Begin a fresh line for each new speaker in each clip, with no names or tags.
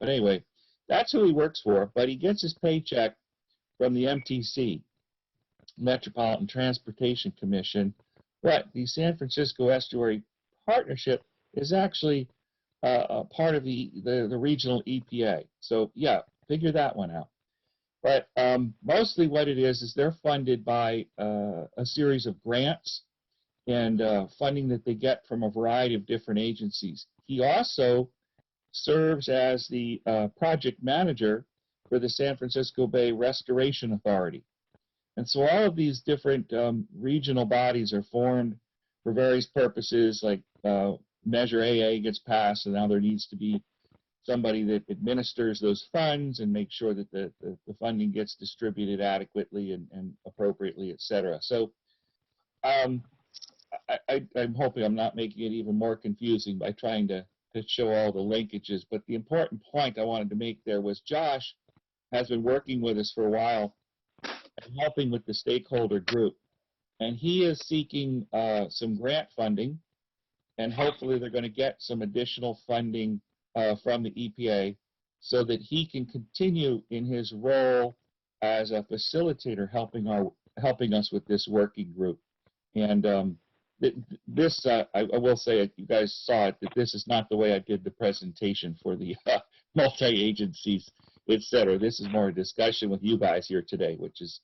But anyway, that's who he works for, but he gets his paycheck from the MTC, Metropolitan Transportation Commission. But the San Francisco Estuary Partnership is actually part of the regional EPA. So yeah, figure that one out. But mostly what it is they're funded by a series of grants and funding that they get from a variety of different agencies. He also serves as the project manager for the San Francisco Bay Restoration Authority. And so all of these different regional bodies are formed for various purposes, like Measure AA gets passed, and now there needs to be somebody that administers those funds and makes sure that the funding gets distributed adequately and appropriately, et cetera. So I'm hoping I'm not making it even more confusing by trying to show all the linkages. But the important point I wanted to make there was Josh has been working with us for a while and helping with the stakeholder group. And he is seeking some grant funding, and hopefully they're going to get some additional funding from the EPA so that he can continue in his role as a facilitator helping us with this working group. And this, I will say, you guys saw it, that this is not the way I did the presentation for the multi-agencies, et cetera. This is more a discussion with you guys here today, which is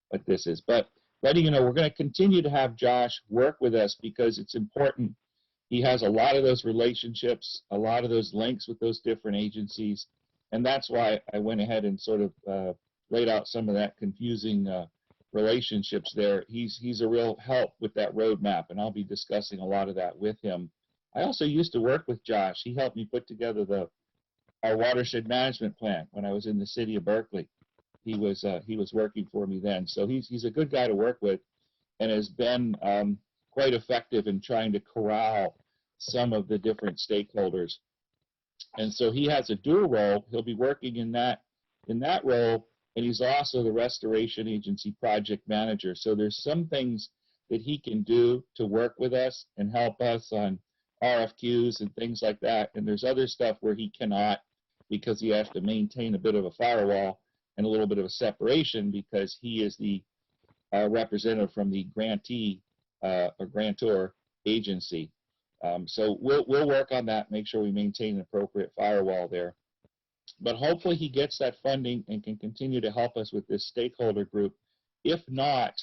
what this is. But letting you know, we're going to continue to have Josh work with us because it's important. He has a lot of those relationships, a lot of those links with those different agencies, and that's why I went ahead and sort of laid out some of that confusing relationships there. He's a real help with that roadmap, and I'll be discussing a lot of that with him. I also used to work with Josh. He helped me put together our watershed management plan when I was in the city of Berkeley. He was working for me then, so he's a good guy to work with, and has been quite effective in trying to corral some of the different stakeholders. And so he has a dual role. He'll be working in that role, and he's also the restoration agency project manager. So there's some things that he can do to work with us and help us on RFQs and things like that. And there's other stuff where he cannot, because he has to maintain a bit of a firewall and a little bit of a separation, because he is the representative from the grantee or grantor agency. So we'll work on that, make sure we maintain an appropriate firewall there. But hopefully he gets that funding and can continue to help us with this stakeholder group. If not,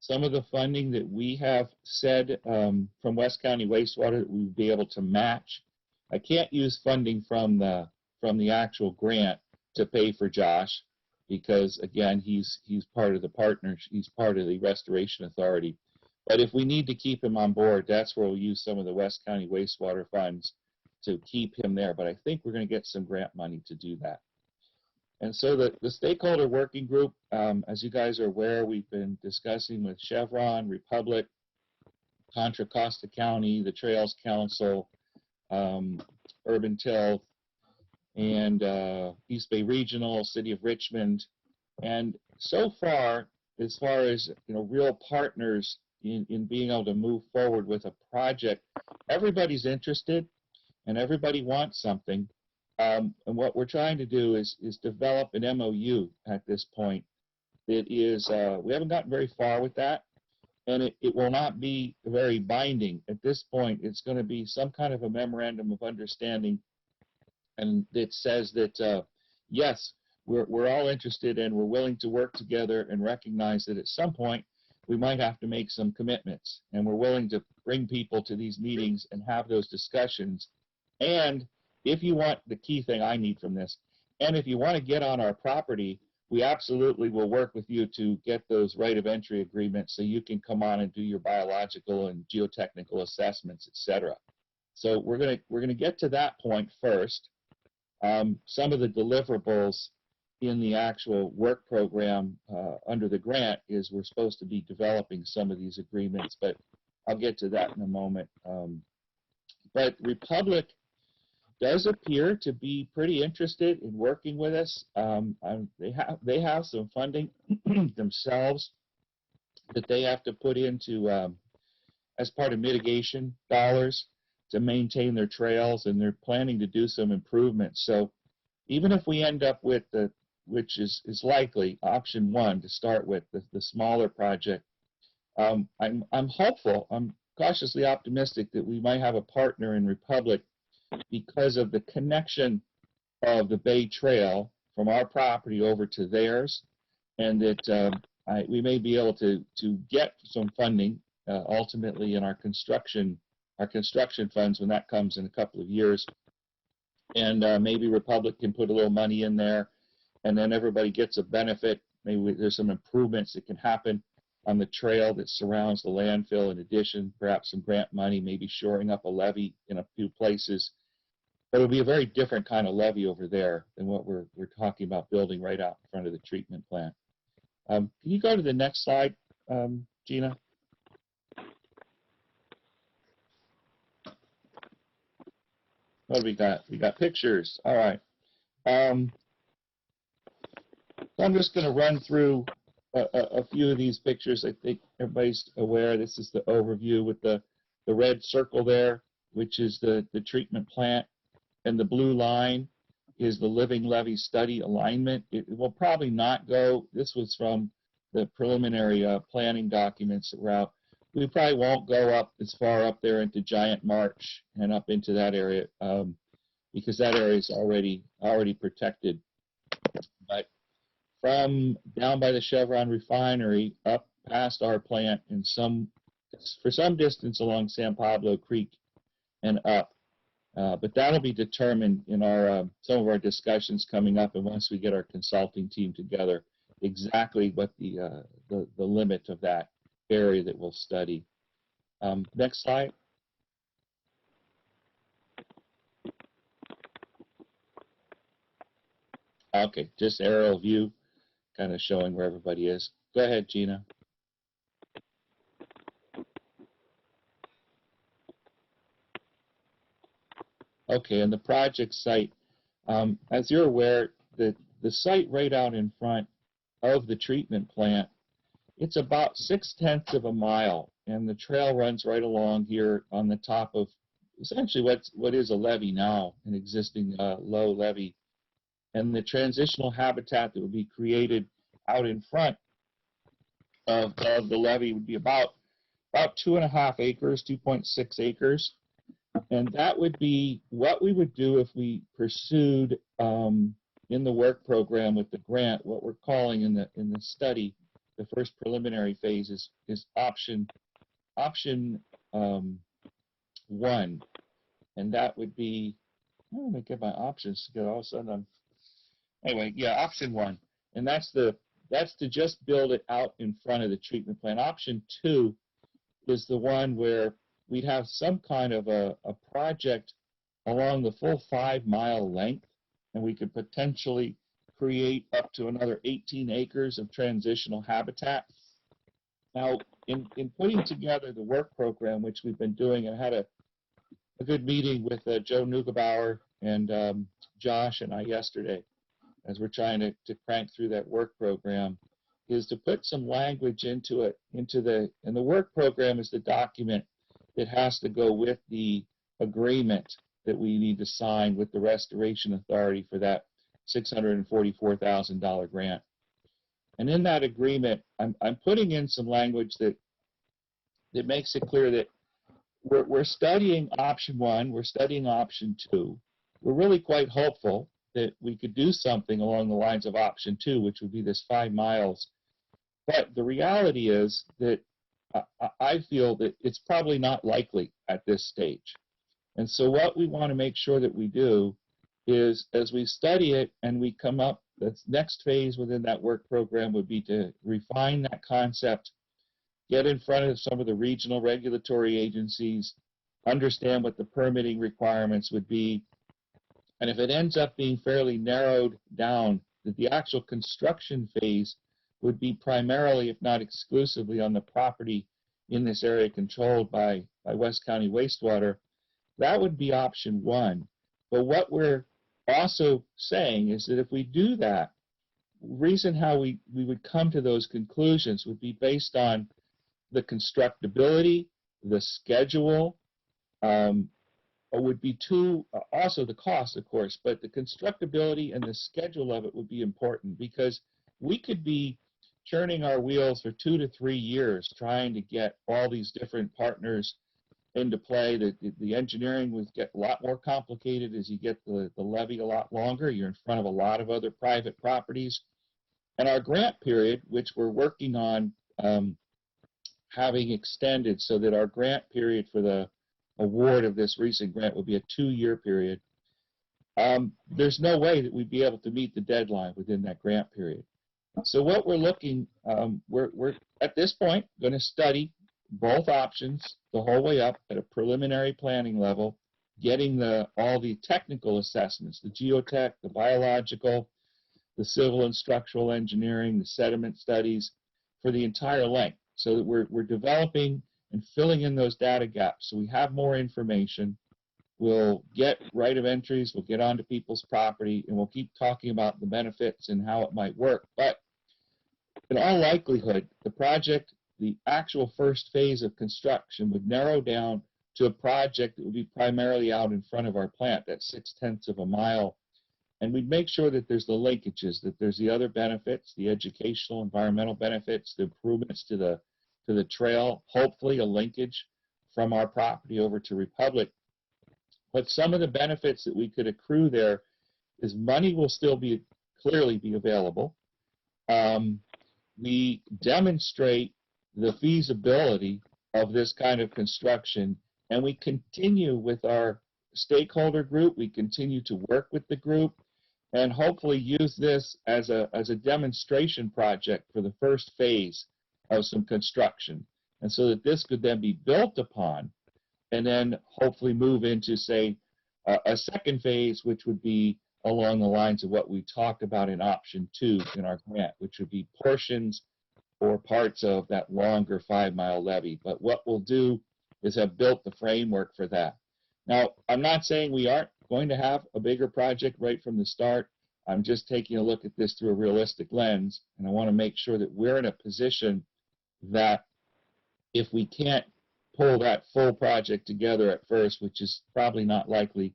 some of the funding that we have said from West County Wastewater that we'd be able to match. I can't use funding from the actual grant to pay for Josh, because again, he's part of the partners, he's part of the Restoration Authority. But if we need to keep him on board, that's where we'll use some of the West County wastewater funds to keep him there. But I think we're going to get some grant money to do that. And so the stakeholder working group, as you guys are aware, we've been discussing with Chevron, Republic, Contra Costa County, the Trails Council, Urban Tilth, and East Bay Regional, City of Richmond. And so far as real partners in being able to move forward with a project, everybody's interested and everybody wants something. And what we're trying to do is develop an MOU at this point that is, we haven't gotten very far with that, and it will not be very binding. At this point, it's going to be some kind of a memorandum of understanding, and it says that, yes, we're all interested and we're willing to work together and recognize that at some point we might have to make some commitments, and we're willing to bring people to these meetings and have those discussions. And if you want, the key thing I need from this, and if you want to get on our property, we absolutely will work with you to get those right of entry agreements so you can come on and do your biological and geotechnical assessments, et cetera. So we're gonna get to that point first. Some of the deliverables in the actual work program under the grant is we're supposed to be developing some of these agreements, but I'll get to that in a moment. But Republic does appear to be pretty interested in working with us. They have some funding themselves that they have to put into as part of mitigation dollars to maintain their trails, and they're planning to do some improvements. So even if we end up with the, which is likely, option one to start with, the smaller project, I'm hopeful, I'm cautiously optimistic that we might have a partner in Republic because of the connection of the Bay Trail from our property over to theirs, and that we may be able to get some funding ultimately in our construction funds when that comes in a couple of years, and maybe Republic can put a little money in there, and then everybody gets a benefit. Maybe there's some improvements that can happen on the trail that surrounds the landfill. In addition, perhaps some grant money, maybe shoring up a levee in a few places. But it'll be a very different kind of levee over there than what we're talking about building right out in front of the treatment plant. Can you go to the next slide, Gina? What do we got? We got pictures. All right. So I'm just going to run through a few of these pictures. I think everybody's aware. This is the overview with the red circle there, which is the treatment plant, and the blue line is the living levee study alignment. It will probably not go. This was from the preliminary planning documents that were out. We probably won't go up as far up there into Giant Marsh and up into that area because that area is already protected. But from down by the Chevron refinery up past our plant and for some distance along San Pablo Creek and up. But that'll be determined in our some of our discussions coming up, and once we get our consulting team together, exactly what the limit of that area that we'll study. Next slide. Okay, just aerial view, kind of showing where everybody is. Go ahead, Gina. Okay, and the project site, as you're aware, the site right out in front of the treatment plant, it's about 6/10 of a mile, and the trail runs right along here on the top of essentially what is a levee now, an existing low levee. And the transitional habitat that would be created out in front of the levee would be about 2.5 acres, 2.6 acres. And that would be what we would do if we pursued in the work program with the grant, what we're calling in the study, the first preliminary phase is option 1. And that would be, let me get my options together. All of a sudden anyway, yeah, option 1. And that's to just build it out in front of the treatment plant. Option 2 is the one where we'd have some kind of a project along the full 5-mile length, and we could potentially create up to another 18 acres of transitional habitat. Now, in putting together the work program, which we've been doing, I had a good meeting with Joe Neugebauer and Josh and I yesterday, as we're trying to crank through that work program, is to put some language into it, and the work program is the document that has to go with the agreement that we need to sign with the Restoration Authority for that $644,000 grant. And in that agreement, I'm putting in some language that makes it clear that we're studying option 1, we're studying option 2. We're really quite hopeful that we could do something along the lines of option 2, which would be this 5 miles. But the reality is that I feel that it's probably not likely at this stage. And so what we want to make sure that we do is, as we study it and we come up, the next phase within that work program would be to refine that concept, get in front of some of the regional regulatory agencies, understand what the permitting requirements would be, and if it ends up being fairly narrowed down, that the actual construction phase would be primarily, if not exclusively, on the property in this area controlled by West County Wastewater, that would be option 1. But what we're also saying is that if we do that, the reason how we would come to those conclusions would be based on the constructability, the schedule, would be two, also the cost, of course, but the constructability and the schedule of it would be important, because we could be churning our wheels for 2 to 3 years trying to get all these different partners into play. The engineering would get a lot more complicated as you get the levee a lot longer. You're in front of a lot of other private properties. And our grant period, which we're working on having extended so that our grant period for the award of this recent grant would be a 2-year period. There's no way that we'd be able to meet the deadline within that grant period. So what we're looking, we're at this point going to study both options the whole way up at a preliminary planning level, getting all the technical assessments, the geotech, the biological, the civil and structural engineering, the sediment studies for the entire length, so that we're developing and filling in those data gaps so we have more information. We'll get right of entries, we'll get onto people's property, and we'll keep talking about the benefits and how it might work. But in all likelihood, the project, the actual first phase of construction, would narrow down to a project that would be primarily out in front of our plant, that's 0.6 of a mile. And we'd make sure that there's the linkages, that there's the other benefits, the educational, environmental benefits, the improvements to the trail, hopefully a linkage from our property over to Republic. But some of the benefits that we could accrue there is money will still clearly be available. We demonstrate the feasibility of this kind of construction, and we continue with our stakeholder group. We continue to work with the group and hopefully use this as a demonstration project for the first phase of some construction, and so that this could then be built upon and then hopefully move into, say, a second phase, which would be along the lines of what we talked about in option 2 in our grant, which would be portions or parts of that longer 5-mile levee. But what we'll do is have built the framework for that. Now, I'm not saying we aren't going to have a bigger project right from the start. I'm just taking a look at this through a realistic lens, and I want to make sure that we're in a position that if we can't pull that full project together at first, which is probably not likely,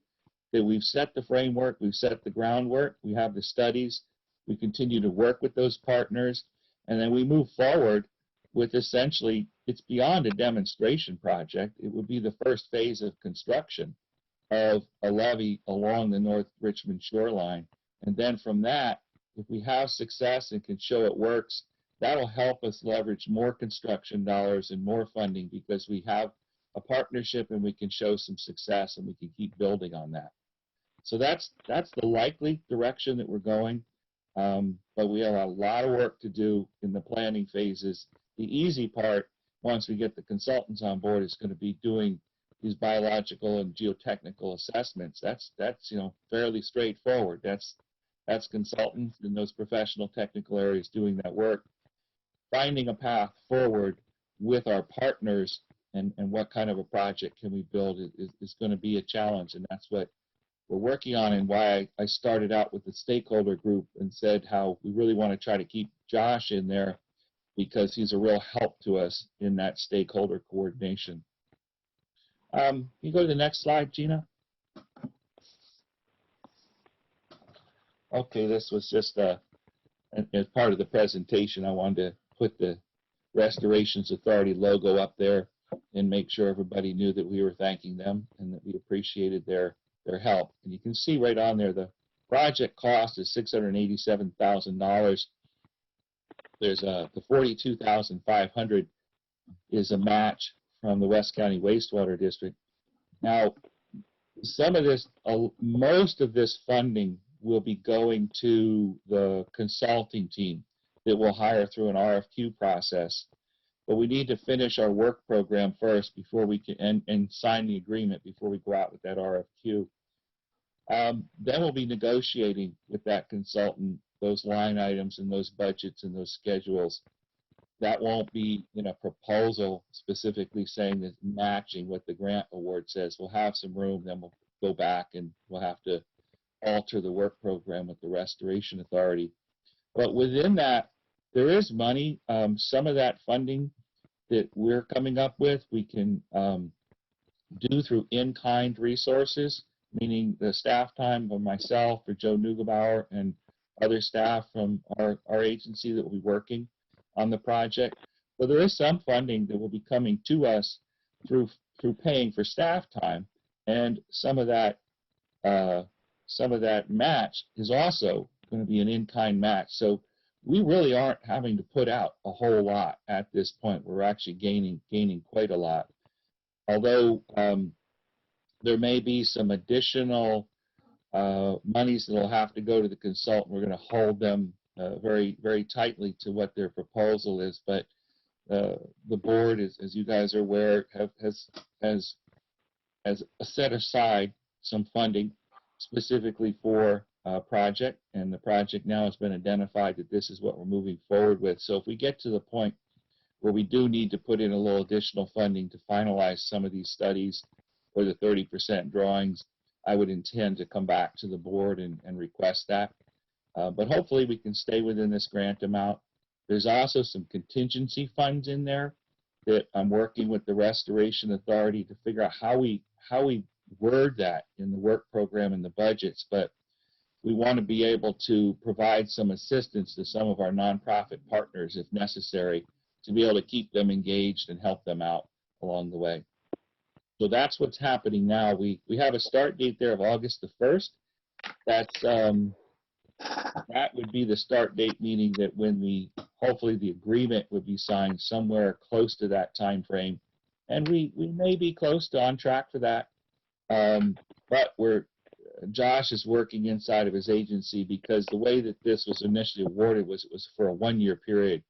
that we've set the framework, we've set the groundwork, we have the studies, we continue to work with those partners, and then we move forward with essentially, it's beyond a demonstration project. It would be the first phase of construction of a levee along the North Richmond shoreline. And then from that, if we have success and can show it works, that'll help us leverage more construction dollars and more funding, because we have a partnership and we can show some success and we can keep building on that. So that's the likely direction that we're going. But we have a lot of work to do in the planning phases. The easy part, once we get the consultants on board, is going to be doing these biological and geotechnical assessments. That's fairly straightforward. That's consultants in those professional technical areas doing that work. Finding a path forward with our partners and what kind of a project can we build is going to be a challenge, and that's what we're working on, and why I started out with the stakeholder group and said how we really want to try to keep Josh in there, because he's a real help to us in that stakeholder coordination. You go to the next slide, Gina. Okay, this was just as part of the presentation, I wanted to put the Restorations Authority logo up there and make sure everybody knew that we were thanking them and that we appreciated their help. And you can see right on there the project cost is $687,000. There's the $42,500 is a match from the West County Wastewater District. Now, some of this, most of this funding will be going to the consulting team that we'll hire through an RFQ process. But we need to finish our work program first before we can, and sign the agreement before we go out with that RFQ. Then we'll be negotiating with that consultant those line items and those budgets and those schedules. That won't be in a proposal specifically saying that matching what the grant award says. We'll have some room, then we'll go back and we'll have to alter the work program with the Restoration Authority. But within that, there is money. Some of that funding that we're coming up with, we can do through in-kind resources, meaning the staff time of myself or Joe Neugebauer and other staff from our agency that will be working on the project. So there is some funding that will be coming to us through paying for staff time, and some of that match is also going to be an in-kind match. So we really aren't having to put out a whole lot at this point. We're actually gaining quite a lot. Although there may be some additional monies that will have to go to the consultant. We're going to hold them very, very tightly to what their proposal is. But the board, as you guys are aware, has set aside some funding specifically for a project, and the project now has been identified that this is what we're moving forward with. So if we get to the point where we do need to put in a little additional funding to finalize some of these studies or the 30% drawings, I would intend to come back to the board and request that. But hopefully we can stay within this grant amount. There's also some contingency funds in there that I'm working with the Restoration Authority to figure out how we word that in the work program and the budgets. But we want to be able to provide some assistance to some of our nonprofit partners if necessary, to be able to keep them engaged and help them out along the way. So that's what's happening now. We have a start date there of August the 1st. That's that would be the start date, meaning that when hopefully the agreement would be signed somewhere close to that time frame, and we may be close to on track for that. But Josh is working inside of his agency, because the way that this was initially awarded was it was for a 1-year period,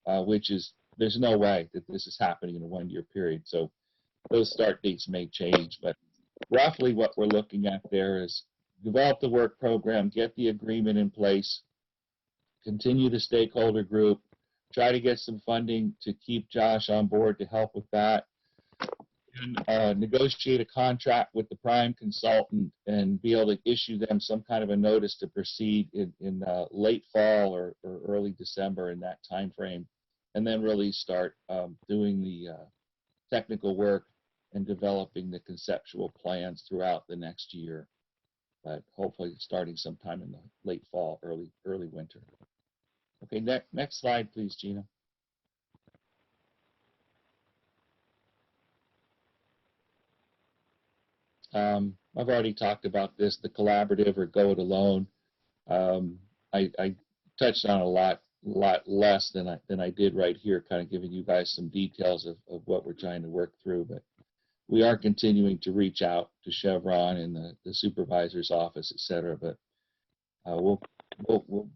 which is, there's no way that this is happening in a 1-year period. So those start dates may change, but roughly what we're looking at there is develop the work program, get the agreement in place, continue the stakeholder group, try to get some funding to keep Josh on board to help with that, and negotiate a contract with the prime consultant and be able to issue them some kind of a notice to proceed in late fall or early December, in that time frame, and then really start doing the technical work and developing the conceptual plans throughout the next year, but hopefully starting sometime in the late fall, early winter. Okay, next slide, please, Gina. I've already talked about this, the collaborative or go it alone. I touched on a lot less than I did right here, kind of giving you guys some details of what we're trying to work through. But we are continuing to reach out to Chevron and the supervisor's office, et cetera. But we'll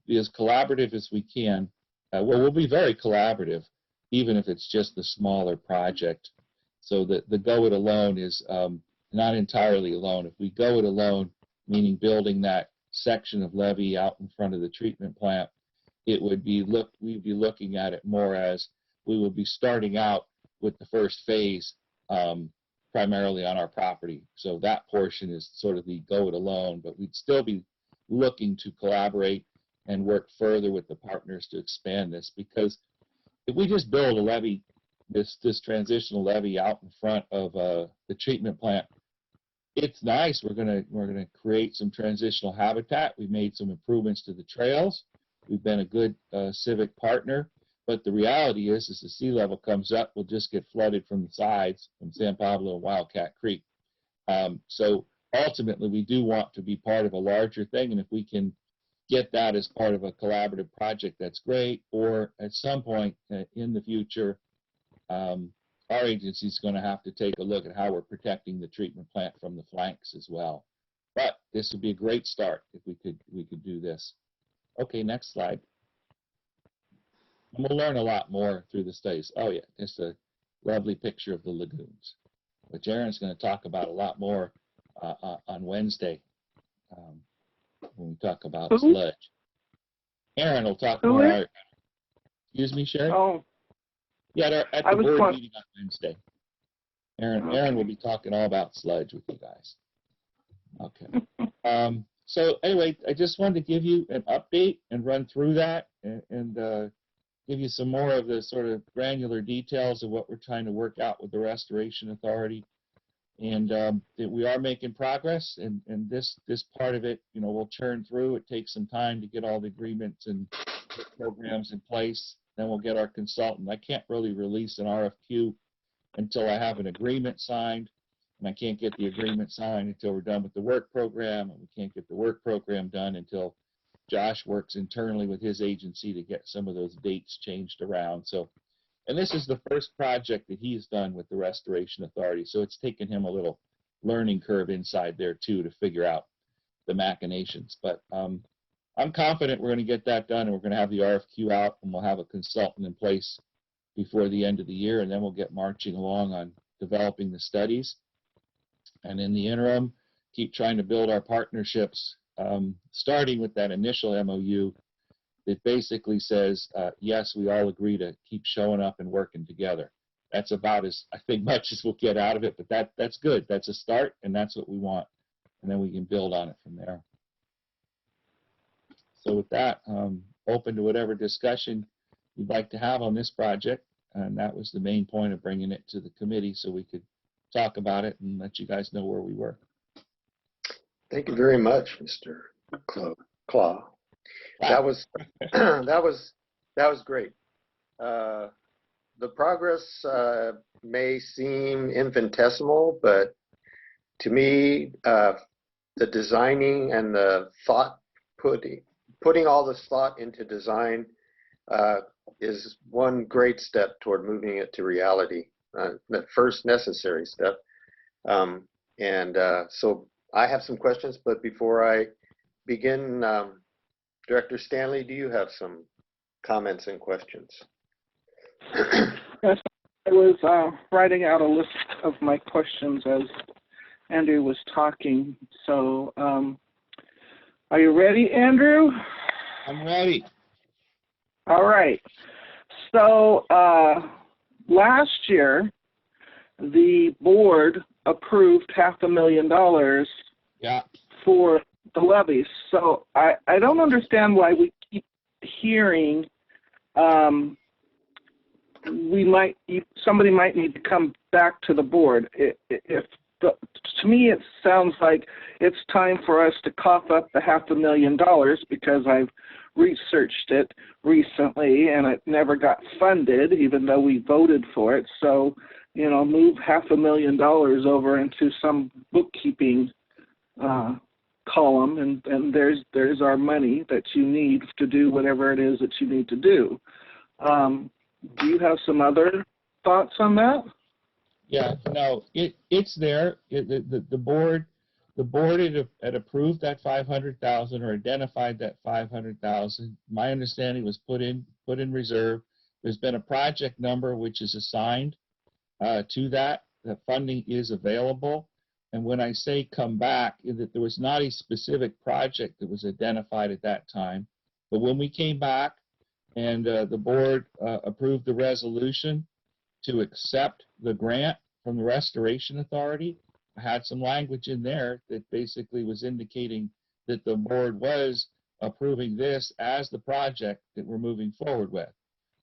be as collaborative as we can. We'll be very collaborative, even if it's just the smaller project. So the go it alone is not entirely alone. If we go it alone, meaning building that section of levee out in front of the treatment plant, it would be we'd be looking at it more as we would be starting out with the first phase primarily on our property. So that portion is sort of the go it alone, but we'd still be looking to collaborate and work further with the partners to expand this, because if we just build a levee, this transitional levee out in front of the treatment plant, it's nice. We're gonna create some transitional habitat. We've made some improvements to the trails. We've been a good civic partner, but the reality is, as the sea level comes up, we'll just get flooded from the sides from San Pablo and Wildcat Creek. So ultimately, we do want to be part of a larger thing, and if we can get that as part of a collaborative project, that's great. Or at some point in the future, our agency is going to have to take a look at how we're protecting the treatment plant from the flanks as well. But this would be a great start if we could do this. Okay, next slide. And we'll learn a lot more through the studies. Oh yeah, just a lovely picture of the lagoons, which Aaron's going to talk about a lot more on Wednesday when we talk about sludge. Aaron will talk more. Excuse me, Sherry?
Oh.
Yeah, at the board meeting on Wednesday. Aaron will be talking all about sludge with you guys. Okay. So anyway, I just wanted to give you an update and run through that and give you some more of the sort of granular details of what we're trying to work out with the Restoration Authority. and that we are making progress. And this part of it, will churn through. It takes some time to get all the agreements and programs in place. Then we'll get our consultant. I can't really release an RFQ until I have an agreement signed, and I can't get the agreement signed until we're done with the work program, and we can't get the work program done until Josh works internally with his agency to get some of those dates changed around. So, and this is the first project that he's done with the Restoration Authority, so it's taken him a little learning curve inside there too to figure out the machinations. But I'm confident we're going to get that done, and we're going to have the RFQ out, and we'll have a consultant in place before the end of the year, and then we'll get marching along on developing the studies. And in the interim, keep trying to build our partnerships, starting with that initial MOU that basically says, yes, we all agree to keep showing up and working together. That's about as, I think, much as we'll get out of it, but that's good. That's a start, and that's what we want. And then we can build on it from there. So with that, open to whatever discussion you'd like to have on this project, and that was the main point of bringing it to the committee so we could talk about it and let you guys know where we were.
Thank you very much, Mr. Claw. That was that was great. The progress may seem infinitesimal, but to me, the designing and the thought putting all this thought into design is one great step toward moving it to reality, the first necessary step. So I have some questions, but before I begin, Director Stanley, do you have some comments and questions?
Yes, I was writing out a list of my questions as Andrew was talking. So are you ready, Andrew?
I'm ready.
All right. So last year, the board approved $500,000 for the levies. So I don't understand why we keep hearing somebody might need to come back to the board. To me, it sounds like it's time for us to cough up the $500,000 because I've researched it recently and it never got funded, even though we voted for it. So, move $500,000 over into some bookkeeping column, and there's our money that you need to do whatever it is that you need to do. Do you have some other thoughts on that?
Yeah, no, it's there. The board had approved that $500,000 or identified that $500,000. My understanding was put in reserve. There's been a project number which is assigned to that. The funding is available. And when I say come back, that there was not a specific project that was identified at that time. But when we came back and the board approved the resolution to accept the grant from the Restoration Authority, I had some language in there that basically was indicating that the board was approving this as the project that we're moving forward with.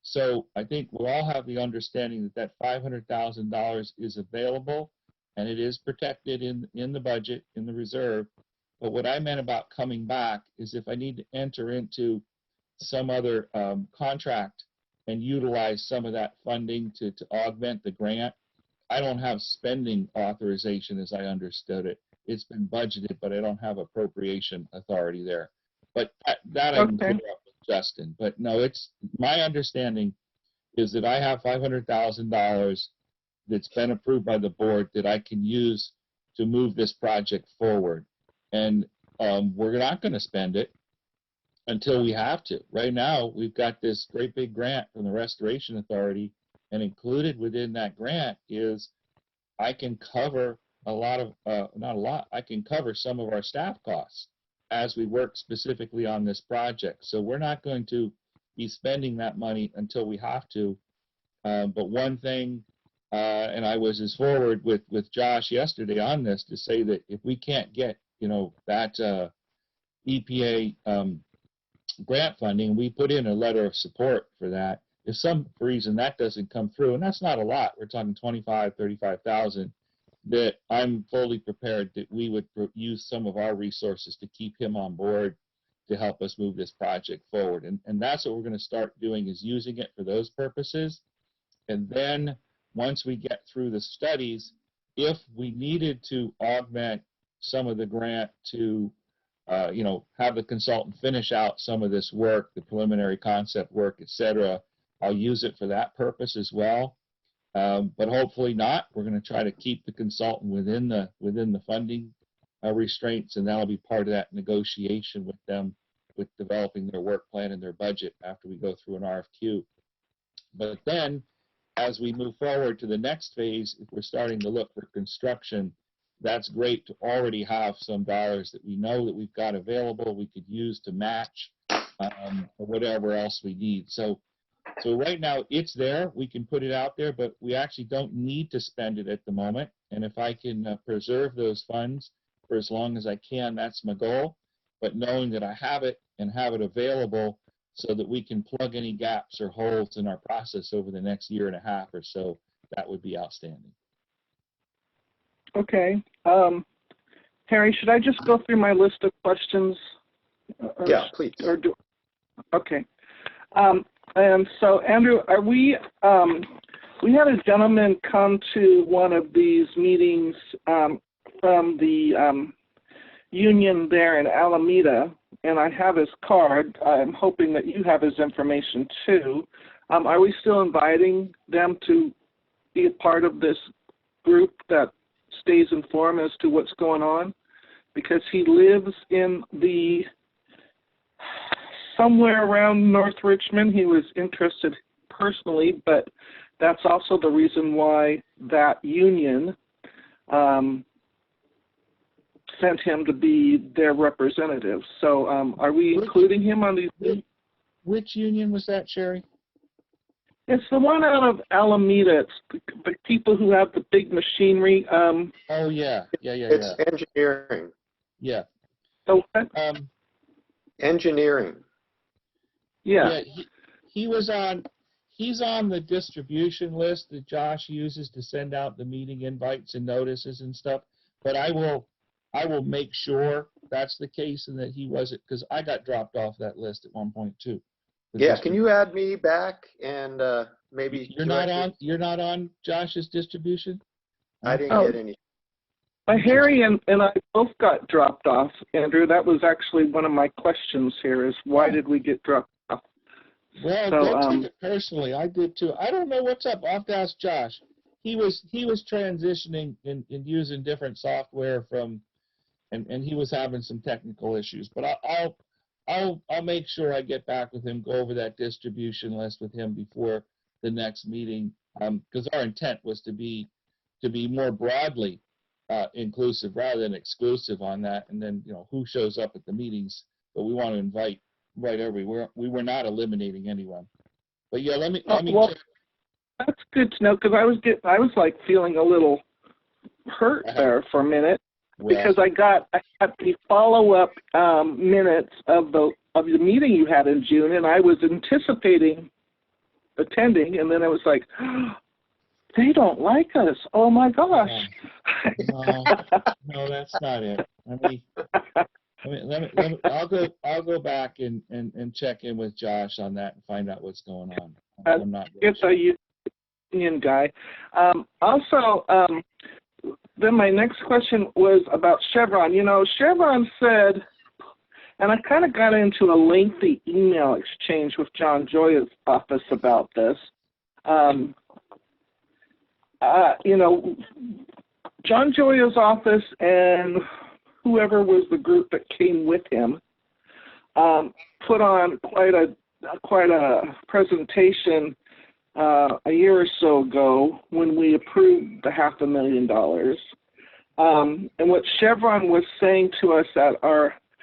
So I think we all have the understanding that $500,000 is available and it is protected in the budget, in the reserve. But what I meant about coming back is if I need to enter into some other contract and utilize some of that funding to augment the grant, I don't have spending authorization as I understood it. It's been budgeted, but I don't have appropriation authority there. But that I can clear up with Justin. But no, it's my understanding is that I have $500,000 that's been approved by the board that I can use to move this project forward. And we're not going to spend it until we have to. Right now, we've got this great big grant from the Restoration Authority, and included within that grant is I can cover I can cover some of our staff costs as we work specifically on this project. So we're not going to be spending that money until we have to. But one thing, and I was as forward with Josh yesterday on this to say that if we can't get, that EPA grant funding, we put in a letter of support for that. If some reason that doesn't come through, and that's not a lot, we're talking 25, 35,000, that I'm fully prepared that we would use some of our resources to keep him on board to help us move this project forward. And that's what we're going to start doing, is using it for those purposes. And then once we get through the studies, if we needed to augment some of the grant to, have the consultant finish out some of this work, the preliminary concept work, et cetera, I'll use it for that purpose as well. But hopefully not. We're going to try to keep the consultant within the funding restraints, and that'll be part of that negotiation with them, with developing their work plan and their budget after we go through an RFQ. But then, as we move forward to the next phase, if we're starting to look for construction, that's great to already have some dollars that we know that we've got available we could use to match or whatever else we need. So right now it's there. We can put it out there, but we actually don't need to spend it at the moment. And if I can preserve those funds for as long as I can, that's my goal. But knowing that I have it and have it available so that we can plug any gaps or holes in our process over the next year and a half or so, that would be outstanding.
Okay. Harry, should I just go through my list of questions?
Yeah, please.
Okay. And so, Andrew, we had a gentleman come to one of these meetings from the union there in Alameda, and I have his card. I'm hoping that you have his information too. Are we still inviting them to be a part of this group that stays informed as to what's going on? Because he lives in somewhere around North Richmond. He was interested personally, but that's also the reason why that union sent him to be their representative. So are we including him on these?
Which union was that, Sherry?
It's the one out of Alameda. It's the people who have the big machinery.
Oh, yeah.
It's engineering.
Yeah.
So what?
Engineering.
Yeah.
He's on the distribution list that Josh uses to send out the meeting invites and notices and stuff. But I will make sure that's the case and that he wasn't, because I got dropped off that list at one point too.
Yeah, can you add me back and maybe
you're not on Josh's distribution?
I didn't get any.
Harry and I both got dropped off, Andrew. That was actually one of my questions here, is why did we get dropped off?
Well, don't take it personally. I did too. I don't know what's up. I'll have to ask Josh. He was transitioning and using different software and he was having some technical issues. But I'll make sure I get back with him, go over that distribution list with him before the next meeting, because our intent was to be more broadly inclusive rather than exclusive on that. And then who shows up at the meetings, but we want to invite right everywhere. We were not eliminating anyone. But yeah, let me check.
That's good to know, because I was like feeling a little hurt there for a minute, because I got the follow-up minutes of the meeting you had in June, and I was anticipating attending, and then I was like, oh, they don't like us. Oh my gosh.
No, that's not it. I'll go back and check in with Josh on that and find out what's going on. I'm not really
it's sure. A union guy. Also, then my next question was about Chevron. Chevron said, and I kind of got into a lengthy email exchange with John Joya's office about this. John Joya's office and whoever was the group that came with him put on quite a presentation a year or so ago when we approved the $500,000. And what Chevron was saying to us at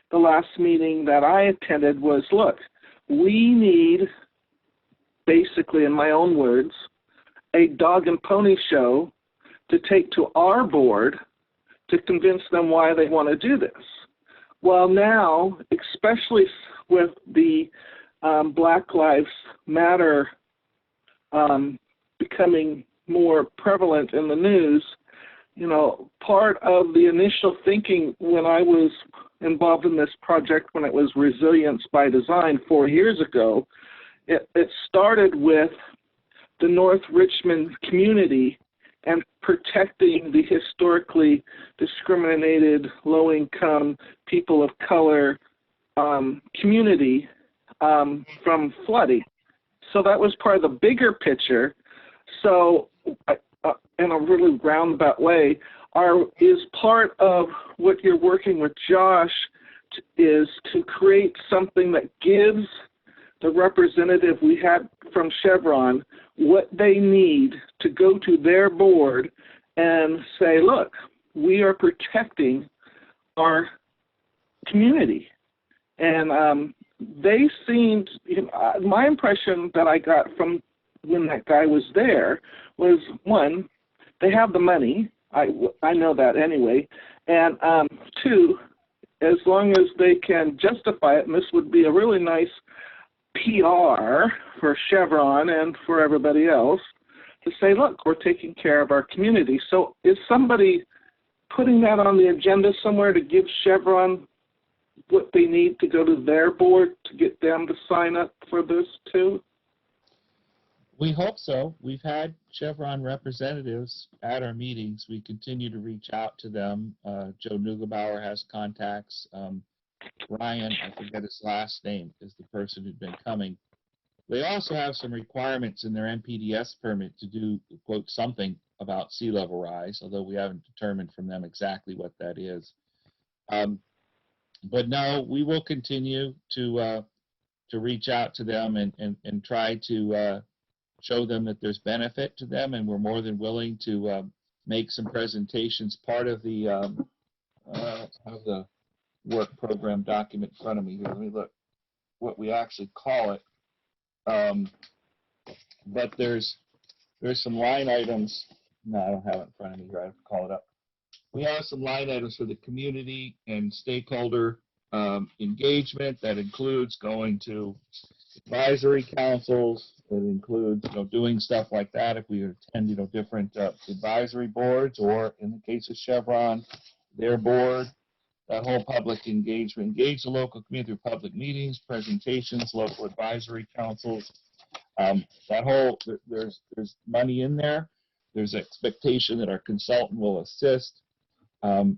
the last meeting that I attended was, look, we need, basically in my own words, a dog and pony show to take to our board to convince them why they want to do this. Well, now, especially with the Black Lives Matter becoming more prevalent in the news, part of the initial thinking when I was involved in this project, when it was Resilience by Design 4 years ago, it started with the North Richmond community and protecting the historically discriminated, low-income, people of color community from flooding. So that was part of the bigger picture. So in a really roundabout way, is part of what you're working with Josh is to create something that gives the representative we had from Chevron what they need to go to their board and say, look, we are protecting our community. And they seemed, my impression that I got from when that guy was there was, one, they have the money. I know that anyway. And two, as long as they can justify it, and this would be a really nice PR for Chevron and for everybody else, to say, look, we're taking care of our community. So is somebody putting that on the agenda somewhere to give Chevron what they need to go to their board to get them to sign up for this too?
We hope so. We've had Chevron representatives at our meetings. We continue to reach out to them. Joe Neugebauer has contacts. Ryan, I forget his last name, is the person who'd been coming. They also have some requirements in their NPDES permit to do, quote, something about sea level rise, although we haven't determined from them exactly what that is. But no, we will continue to reach out to them and try to show them that there's benefit to them, and we're more than willing to make some presentations. Part of the work program document in front of me here. Let me look what we actually call it. But there's some line items. No, I don't have it in front of me here. I have to call it up. We have some line items for the community and stakeholder engagement that includes going to advisory councils. It includes, doing stuff like that if we attend, different advisory boards, or in the case of Chevron, their board. That whole public engagement, engage the local community through public meetings, presentations, local advisory councils. That whole, there's money in there. There's expectation that our consultant will assist.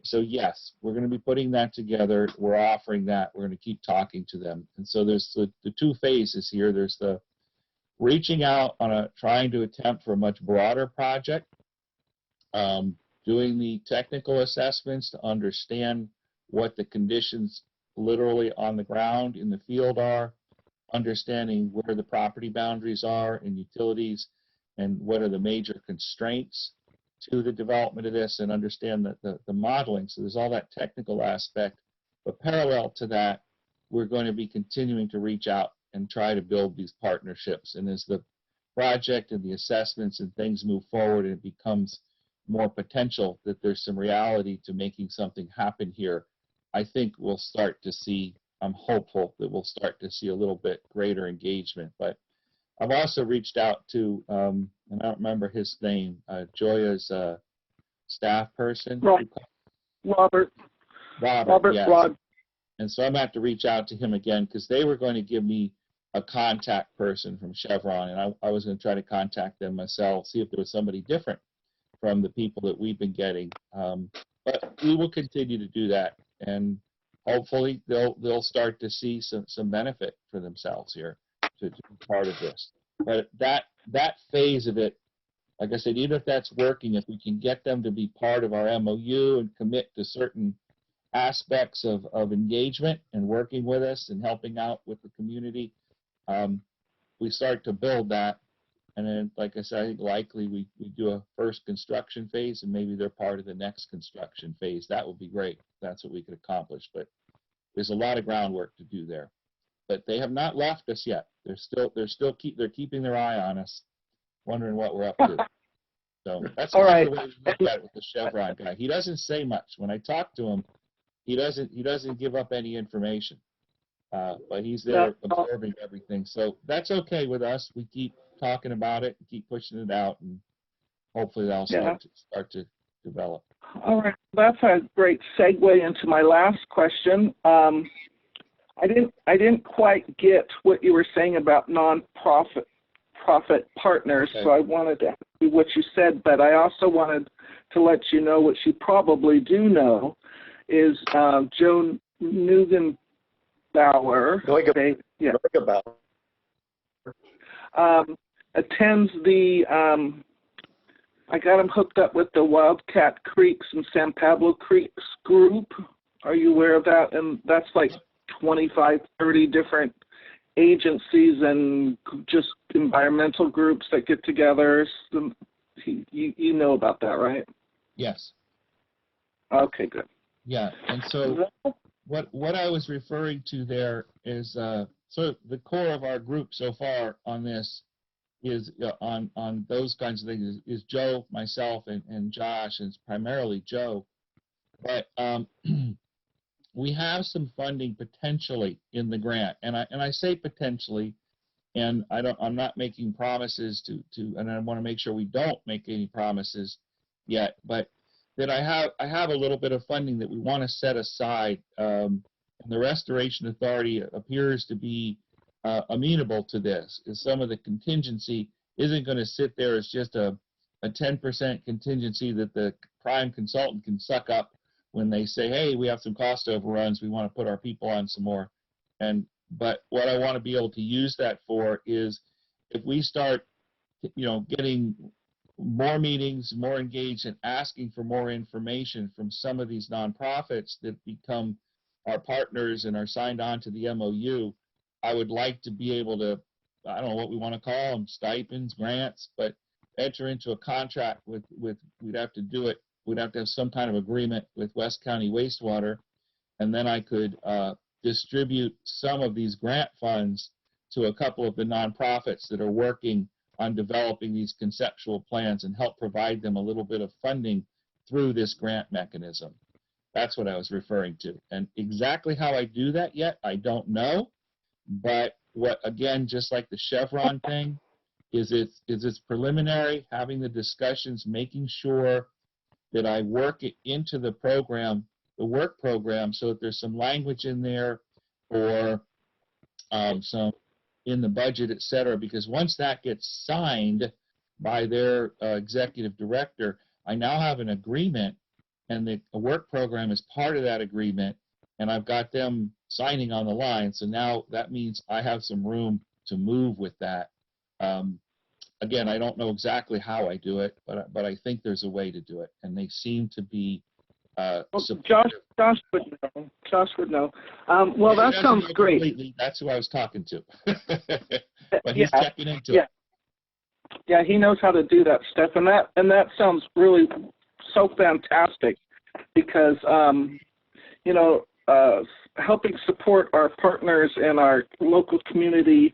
So yes, we're going to be putting that together. We're offering that. We're going to keep talking to them. And so there's the two phases here. There's the reaching out on trying to attempt for a much broader project, doing the technical assessments to understand what the conditions literally on the ground in the field are, understanding where the property boundaries are and utilities, and what are the major constraints to the development of this, and understand the modeling. So there's all that technical aspect. But parallel to that, we're going to be continuing to reach out and try to build these partnerships. And as the project and the assessments and things move forward, and it becomes more potential that there's some reality to making something happen here, I think we'll start to see, I'm hopeful that we'll start to see a little bit greater engagement. But I've also reached out to, and I don't remember his name, Joya's staff person.
Robert.
Yes.
Rod.
And so I'm going to have to reach out to him again, because they were going to give me a contact person from Chevron, and I was going to try to contact them myself, see if there was somebody different from the people that we've been getting. But we will continue to do that, and hopefully they'll start to see some benefit for themselves here to be part of this. But that phase of it, like I said, even if that's working, if we can get them to be part of our MOU and commit to certain aspects of engagement and working with us and helping out with the community, we start to build that. And then, like I said, I think likely we do a first construction phase, and maybe they're part of the next construction phase. That would be great. That's what we could accomplish. But there's a lot of groundwork to do there. But they have not left us yet. They're keeping their eye on us, wondering what we're up to. So that's
all right.
The way we look at it with the Chevron guy. He doesn't say much. When I talk to him, he doesn't give up any information. But he's there observing everything. So that's okay with us. We keep talking about it, keep pushing it out, and hopefully that'll start to develop.
All right, that's a great segue into my last question. I didn't quite get what you were saying about non-profit partners,
Okay.
so I wanted to ask you what you said, but I also wanted to let you know what you probably do know is Joe Neugenbauer. Attends the I got him hooked up with the Wildcat Creeks and San Pablo Creeks group. Are you aware of that? And that's like 25, 30 different agencies and just environmental groups that get together. You know about that, right?
Yes.
Okay, good.
Yeah, and so what I was referring to there is so the core of our group so far on this is on those kinds of things is Joe, myself, and Josh, and it's primarily Joe. But we have some funding potentially in the grant, and I say potentially, and I'm not making promises and I want to make sure we don't make any promises yet, but that I have a little bit of funding that we want to set aside, and the Restoration Authority appears to be amenable to this, is some of the contingency isn't going to sit there as just a 10% contingency that the prime consultant can suck up when they say, hey, we have some cost overruns, we want to put our people on some more. But what I want to be able to use that for is if we start, getting more meetings, more engaged, and asking for more information from some of these nonprofits that become our partners and are signed on to the MOU, I would like to be able to, I don't know what we want to call them, stipends, grants, but enter into a contract with we'd have to do it, we'd have to have some kind of agreement with West County Wastewater, and then I could distribute some of these grant funds to a couple of the nonprofits that are working on developing these conceptual plans and help provide them a little bit of funding through this grant mechanism. That's what I was referring to. And exactly how I do that yet, I don't know. But what, again, just like the Chevron thing, is it's preliminary, having the discussions, making sure that I work it into the program, the work program, so that there's some language in there or some in the budget, et cetera, because once that gets signed by their executive director, I now have an agreement, and the work program is part of that agreement, and I've got them signing on the line. So now that means I have some room to move with that. Again, I don't know exactly how I do it, but I think there's a way to do it, and they seem to be
Josh would know. Josh would know. Well, that sounds great.
Completely. That's who I was talking to. But he's checking into it.
Yeah, he knows how to do that stuff, and that sounds really so fantastic because helping support our partners and our local community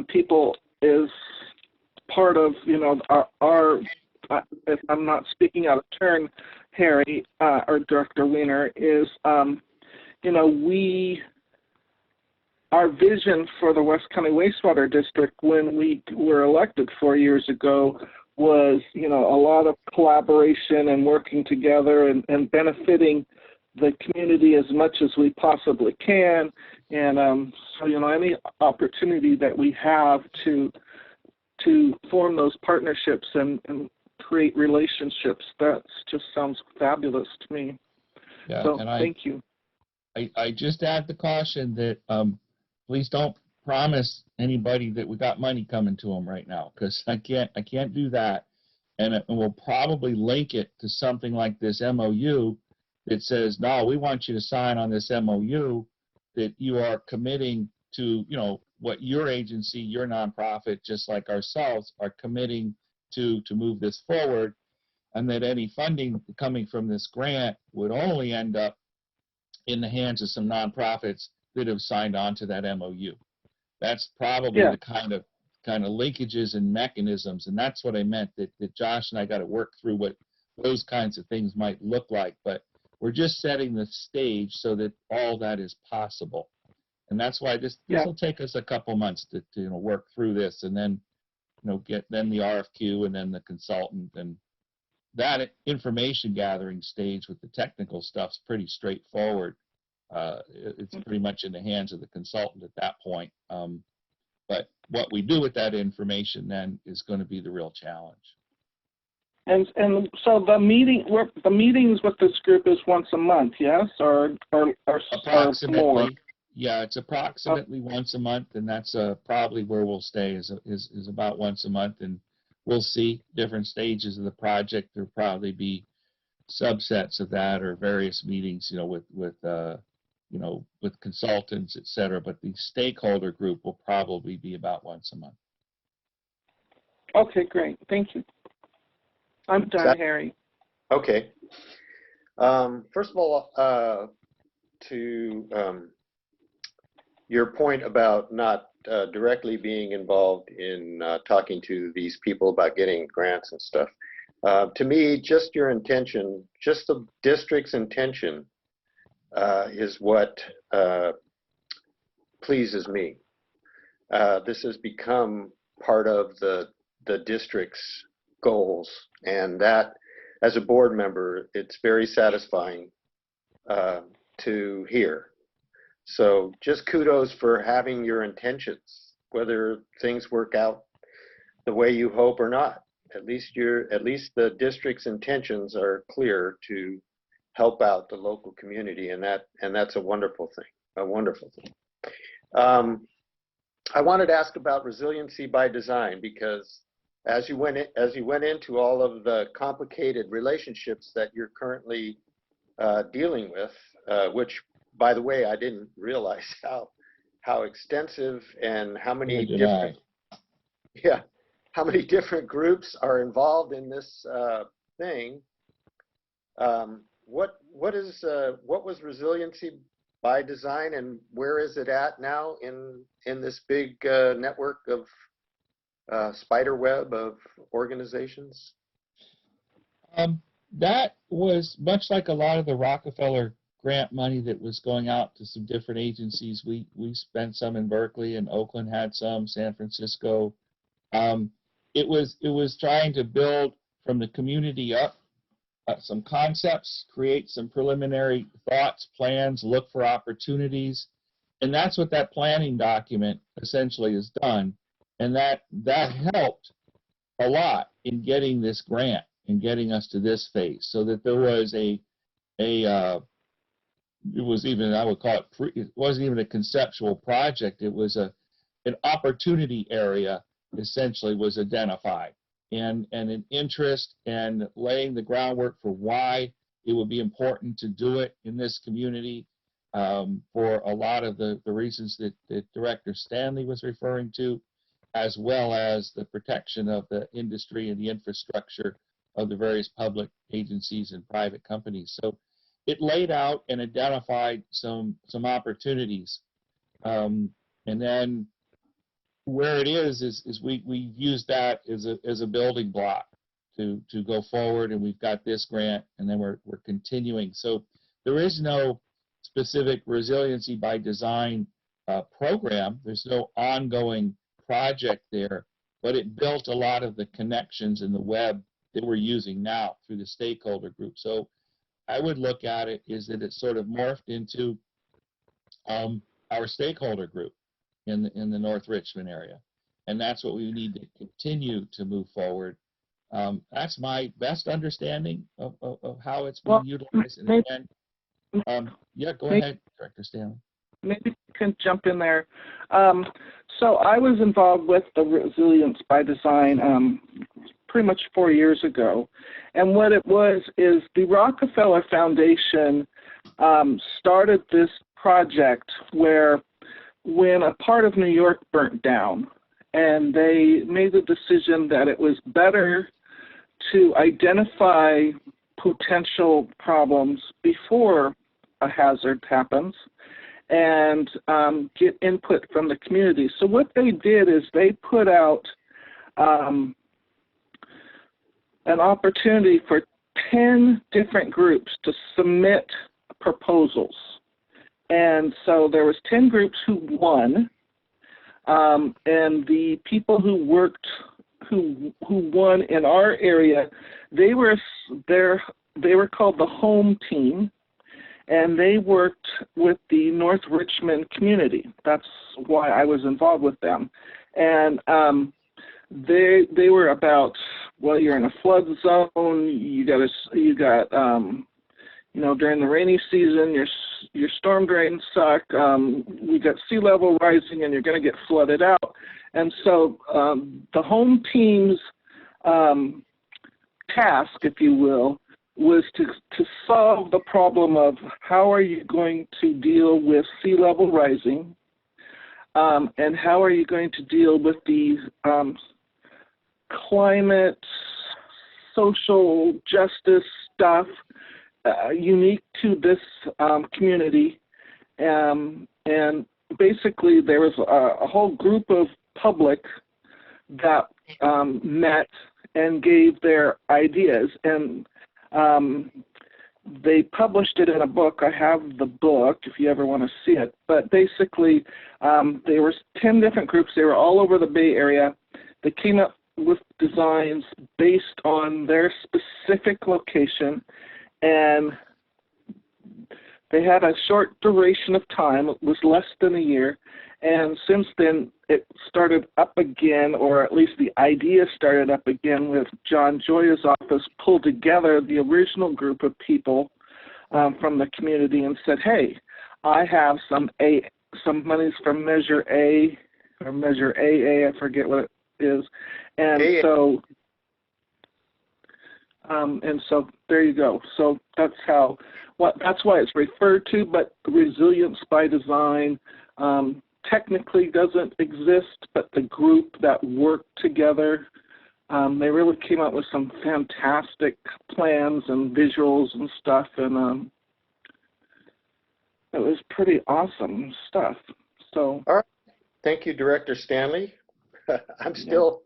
people is part of our if I'm not speaking out of turn, Harry or Director Wiener, is our vision for the West County Wastewater District when we were elected 4 years ago was a lot of collaboration and working together and benefiting the community as much as we possibly can, and so any opportunity that we have to form those partnerships and create relationships, that just sounds fabulous to me.
Yeah,
so
and
thank you.
I just add the caution that please don't promise anybody that we got money coming to them right now, because I can't do that, and we'll probably link it to something like this MOU that says, no, we want you to sign on this MOU that you are committing to, what your agency, your nonprofit, just like ourselves, are committing to move this forward, and that any funding coming from this grant would only end up in the hands of some nonprofits that have signed on to that MOU. That's probably the kind of linkages and mechanisms, and that's what I meant, that Josh and I got to work through what those kinds of things might look like, but we're just setting the stage so that all that is possible. And that's why this will take us a couple months to work through this, and then get the RFQ and then the consultant, and that information gathering stage with the technical stuff's pretty straightforward. It's pretty much in the hands of the consultant at that point. But what we do with that information then is going to be the real challenge.
And so the meetings with this group is once a month, yes, or
Approximately,
more?
yeah, it's approximately once a month, and that's probably where we'll stay is about once a month, and we'll see different stages of the project. There'll probably be subsets of that or various meetings, with consultants, et cetera. But the stakeholder group will probably be about once a month.
Okay, great. Thank you. I'm done, Harry.
Okay. First of all, to your point about not directly being involved in talking to these people about getting grants and stuff, to me, just your intention, just the district's intention is what pleases me. This has become part of the district's goals, and that, as a board member, it's very satisfying to hear. So just kudos for having your intentions, whether things work out the way you hope or not. At least the district's intentions are clear to help out the local community, and that's a wonderful thing. A wonderful thing. I wanted to ask about resiliency by design, because as you went into all of the complicated relationships that you're currently dealing with, which, by the way, I didn't realize how extensive and how many different how many different groups are involved in this thing. What was resiliency by design, and where is it at now in this big network of spider web of organizations?
That was much like a lot of the Rockefeller grant money that was going out to some different agencies. We spent some in Berkeley, and Oakland had some, San Francisco. It was trying to build from the community up some concepts, create some preliminary thoughts, plans, look for opportunities, and that's what that planning document essentially has done. And that helped a lot in getting this grant and getting us to this phase, so that there was it was even, I would call it, it wasn't even a conceptual project. It was an opportunity area essentially was identified, and an interest, and laying the groundwork for why it would be important to do it in this community, for a lot of the reasons that Director Stanley was referring to, as well as the protection of the industry and the infrastructure of the various public agencies and private companies. So it laid out and identified some opportunities. And then where it is we use that as a building block to go forward, and we've got this grant, and then we're continuing. So there is no specific resiliency by design program. There's no ongoing project there, but it built a lot of the connections in the web that we're using now through the stakeholder group. So I would look at it is that it's sort of morphed into our stakeholder group in the North Richmond area, and that's what we need to continue to move forward. That's my best understanding of how it's being utilized. And yeah, go ahead, Director Stanley.
Maybe you can jump in there. So I was involved with the Resilience by Design pretty much 4 years ago. And what it was is the Rockefeller Foundation started this project where, when a part of New York burnt down, and they made the decision that it was better to identify potential problems before a hazard happens and get input from the community. So what they did is they put out an opportunity for 10 different groups to submit proposals. And so there was 10 groups who won, and the people who worked who won in our area, they were called the Home Team, and they worked with the North Richmond community. That's why I was involved with them. And they were about, well, you're in a flood zone. You got during the rainy season, your storm drains suck. We got sea level rising, and you're going to get flooded out. And so the Home Team's task, if you will, was to solve the problem of how are you going to deal with sea level rising, and how are you going to deal with the climate, social justice stuff unique to this community. And basically there was a whole group of public that met and gave their ideas, and they published it in a book. I have the book if you ever want to see it. But basically, there were 10 different groups. They were all over the Bay Area. They came up with designs based on their specific location, and they had a short duration of time. It was less than a year. And since then, it started up again, or at least the idea started up again with John Joya's office pulled together the original group of people from the community and said, hey, I have some monies from Measure A or Measure AA, I forget what it is. And so there you go. So that's that's why it's referred to, but resilience by design technically doesn't exist, but the group that worked together, they really came up with some fantastic plans and visuals and stuff, and it was pretty awesome stuff. So,
all right, thank you, Director Stanley. I still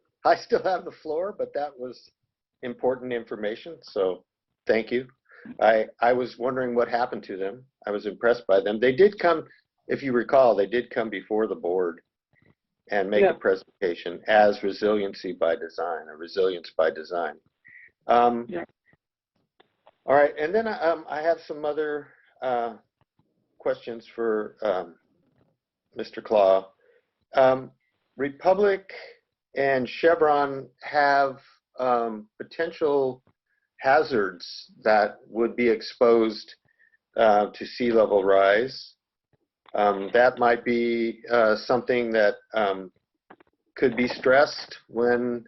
have the floor, but that was important information, so thank you. I was wondering what happened to them. I was impressed by them. They did come. If you recall, they did come before the board and make a presentation as resiliency by design, or resilience by design. All right, and then I have some other questions for Mr. Claw. Republic and Chevron have potential hazards that would be exposed to sea level rise. That might be something that could be stressed when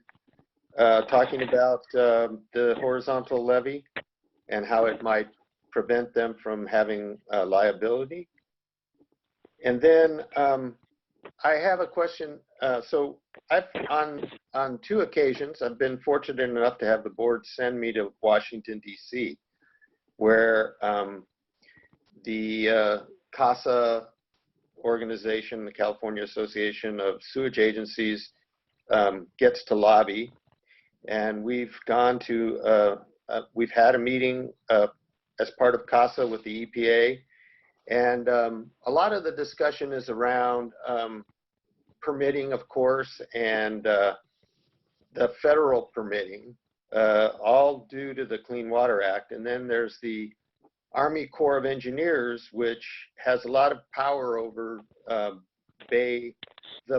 talking about the horizontal levee and how it might prevent them from having liability. And then I have a question. So I've on 2 occasions, I've been fortunate enough to have the board send me to Washington, D.C., where the CASA organization, the California Association of Sewage Agencies, gets to lobby. And we've gone to, we've had a meeting as part of CASA with the EPA. And a lot of the discussion is around permitting, of course, and the federal permitting, all due to the Clean Water Act. And then there's the Army Corps of Engineers, which has a lot of power over the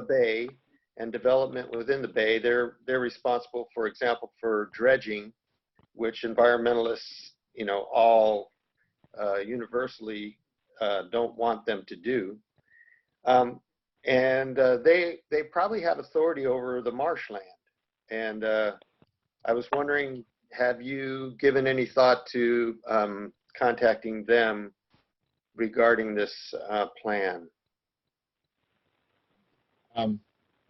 Bay and development within the Bay. They're responsible, for example, for dredging, which environmentalists, all universally don't want them to do. And they probably have authority over the marshland. And I was wondering, have you given any thought to contacting them regarding this plan?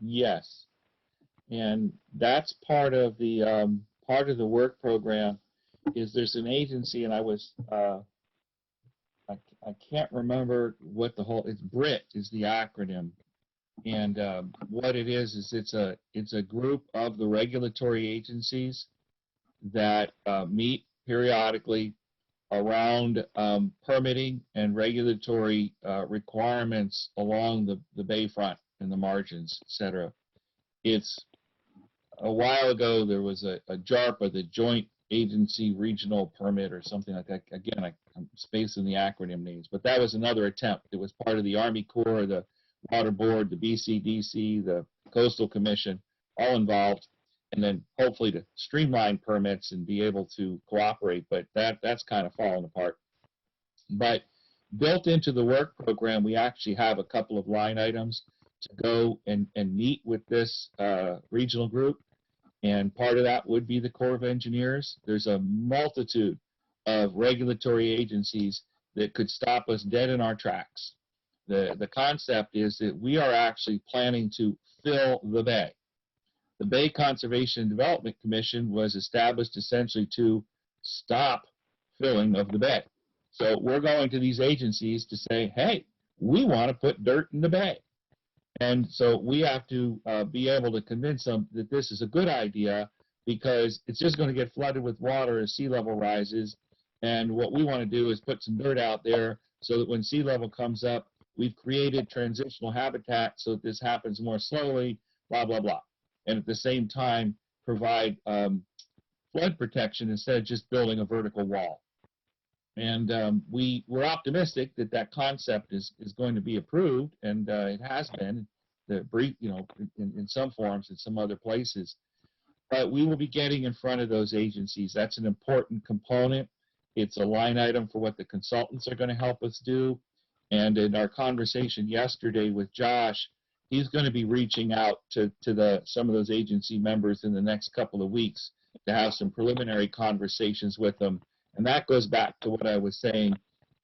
Yes, and that's part of the work program. Is there's an agency, and I was I can't remember what it's BRIT is the acronym, and what it is it's a group of the regulatory agencies that meet periodically around permitting and regulatory requirements along the bayfront and the margins, etc. It's a while ago there was a JARPA, the Joint Agency Regional Permit or something like that. Again, I'm spacing the acronym names, but that was another attempt. It was part of the Army Corps, the Water Board, the BCDC, the Coastal Commission, all involved, and then hopefully to streamline permits and be able to cooperate, but that's kind of fallen apart. But built into the work program, we actually have a couple of line items to go and meet with this regional group. And part of that would be the Corps of Engineers. There's a multitude of regulatory agencies that could stop us dead in our tracks. The concept is that we are actually planning to fill the bay. The Bay Conservation and Development Commission was established essentially to stop filling of the bay. So we're going to these agencies to say, hey, we want to put dirt in the bay. And so we have to be able to convince them that this is a good idea because it's just going to get flooded with water as sea level rises. And what we want to do is put some dirt out there so that when sea level comes up, we've created transitional habitat so that this happens more slowly, blah, blah, blah. And at the same time, provide flood protection instead of just building a vertical wall. And we're optimistic that that concept is going to be approved, and it has been, in some forms in some other places. But we will be getting in front of those agencies. That's an important component. It's a line item for what the consultants are going to help us do. And in our conversation yesterday with Josh, he's going to be reaching out to some of those agency members in the next couple of weeks to have some preliminary conversations with them. And that goes back to what I was saying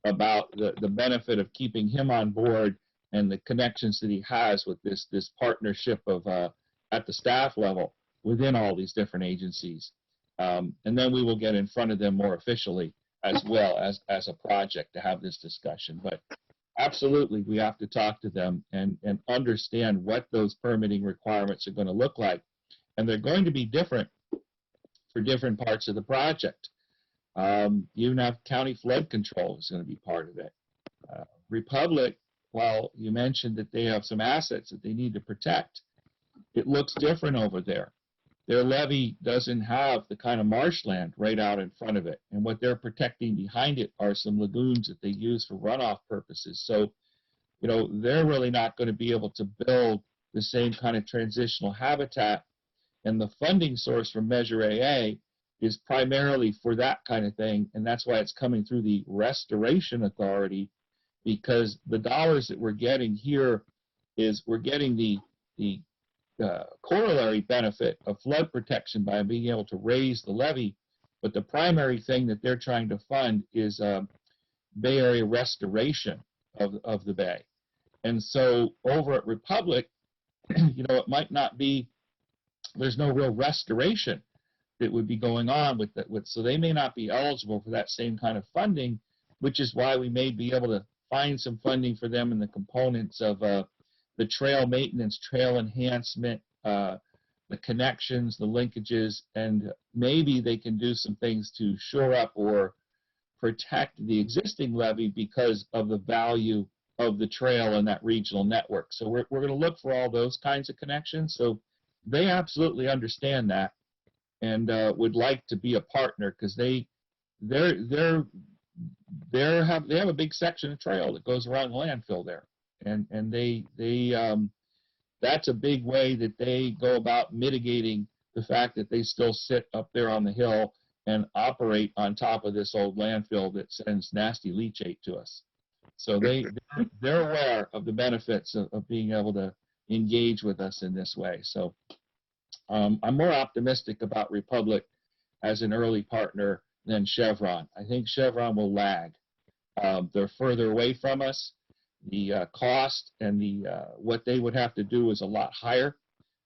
about the benefit of keeping him on board and the connections that he has with this partnership of at the staff level within all these different agencies. And then we will get in front of them more officially as well as a project to have this discussion. But absolutely, we have to talk to them and understand what those permitting requirements are going to look like. And they're going to be different for different parts of the project. Even have county flood control is going to be part of it. Republic, while you mentioned that they have some assets that they need to protect, it looks different over there. Their levee doesn't have the kind of marshland right out in front of it. And what they're protecting behind it are some lagoons that they use for runoff purposes. So, they're really not going to be able to build the same kind of transitional habitat. And the funding source from Measure AA is primarily for that kind of thing, and that's why it's coming through the Restoration Authority, because the dollars that we're getting here is we're getting the corollary benefit of flood protection by being able to raise the levee, but the primary thing that they're trying to fund is Bay Area restoration of the bay. And so over at Republic, it might not be, there's no real restoration that would be going on with that, so they may not be eligible for that same kind of funding, which is why we may be able to find some funding for them in the components of the trail maintenance, trail enhancement, the connections, the linkages, and maybe they can do some things to shore up or protect the existing levee because of the value of the trail and that regional network. So we're going to look for all those kinds of connections. So they absolutely understand that and would like to be a partner because they have a big section of trail that goes around the landfill there, and that's a big way that they go about mitigating the fact that they still sit up there on the hill and operate on top of this old landfill that sends nasty leachate to us. So they're aware of the benefits of being able to engage with us in this way. So I'm more optimistic about Republic as an early partner than Chevron. I think Chevron will lag. They're further away from us. The cost and what they would have to do is a lot higher.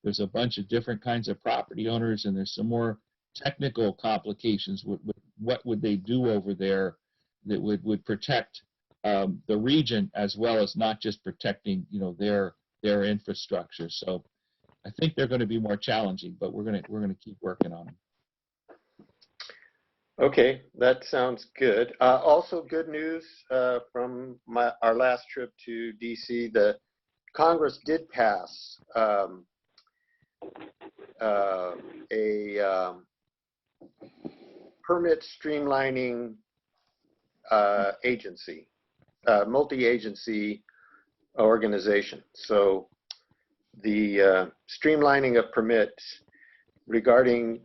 There's a bunch of different kinds of property owners, and there's some more technical complications. What would they do over there that would protect the region as well as not just protecting their infrastructure? So I think they're going to be more challenging, but we're going to keep working on them.
Okay, that sounds good. Also, good news from our last trip to DC. The Congress did pass a permit streamlining agency, multi-agency organization. So the streamlining of permits regarding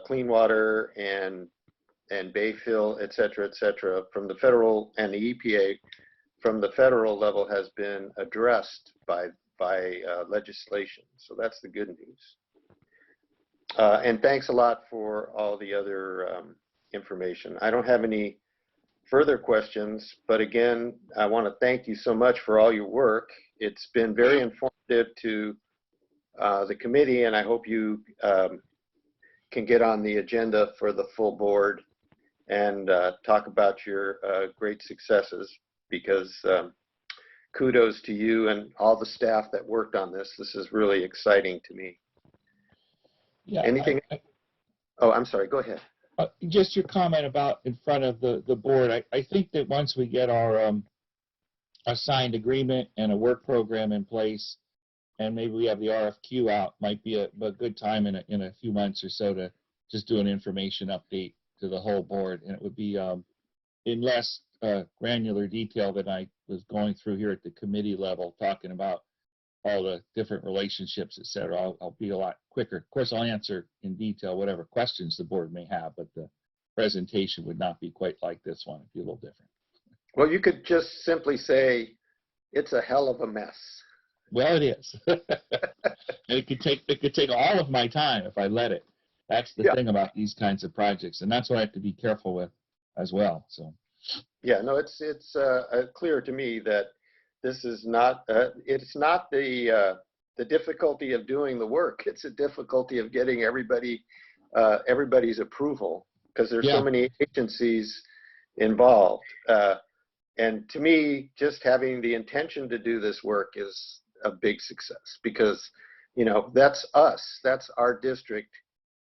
clean water and bay fill, et cetera, from the federal and the EPA from the federal level has been addressed by legislation. So that's the good news. And thanks a lot for all the other information. I don't have any further questions, but again, I want to thank you so much for all your work. It's been very informative to the committee, and I hope you can get on the agenda for the full board and talk about your great successes, because kudos to you and all the staff that worked on this. This is really exciting to me.
Yeah.
Anything? Oh, I'm sorry. Go ahead.
Just your comment about in front of the board. I think that once we get our signed agreement and a work program in place, and maybe we have the RFQ out, might be a good time in a few months or so to just do an information update to the whole board. And it would be in less granular detail than I was going through here at the committee level, talking about all the different relationships, et cetera. I'll be a lot quicker. Of course, I'll answer in detail whatever questions the board may have, but the presentation would not be quite like this one. It'd be a little different.
Well, you could just simply say, it's a hell of a mess.
Well, it is. It could take all of my time if I let it. That's the thing about these kinds of projects, and that's what I have to be careful with as well. So.
Yeah, no, it's clear to me that this is not, it's not the difficulty of doing the work. It's a difficulty of getting everybody's approval, because there's so many agencies involved. And to me, just having the intention to do this work is a big success, because, you know, that's us, that's our district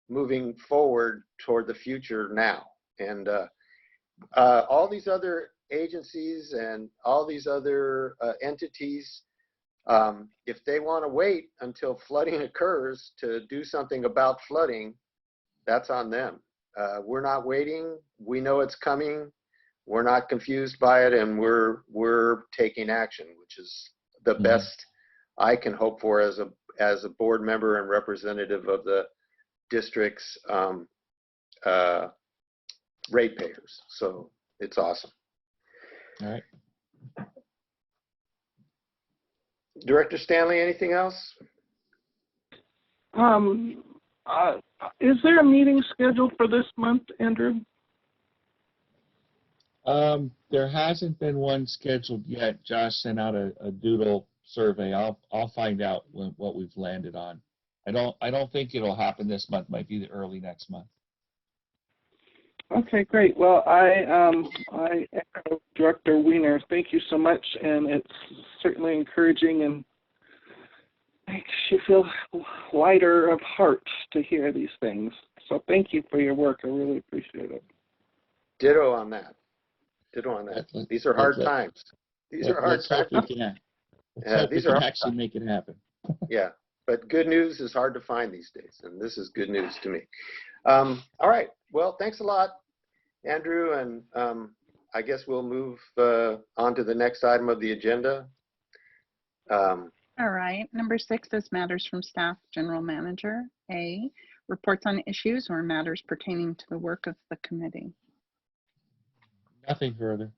moving forward toward the future now. And all these other agencies and all these other entities, if they want to wait until flooding occurs to do something about flooding, that's on them. We're not waiting. We know it's coming. We're not confused by it, and we're taking action, which is the best I can hope for as a board member and representative of the district's ratepayers. So it's awesome.
All right.
Director Stanley, anything else?
Is there a meeting scheduled for this month, Andrew?
There hasn't been one scheduled yet. Josh sent out a doodle survey. I'll find out what we've landed on. I don't think it'll happen this month. Might be the early next month.
Okay, great. Well, I echo Director Weiner. Thank you so much, and it's certainly encouraging and makes you feel lighter of heart to hear these things. So thank you for your work. I really appreciate it.
Ditto on that. Ditto on that. These are hard times. These are hard times.
Let's hope we can actually make it happen.
Yeah, but good news is hard to find these days, and this is good news to me. All right. Well, thanks a lot, Andrew, and I guess we'll move on to the next item of the agenda.
All right. Number 6 is matters from staff, general manager. A, reports on issues or matters pertaining to the work of the committee.
Nothing further.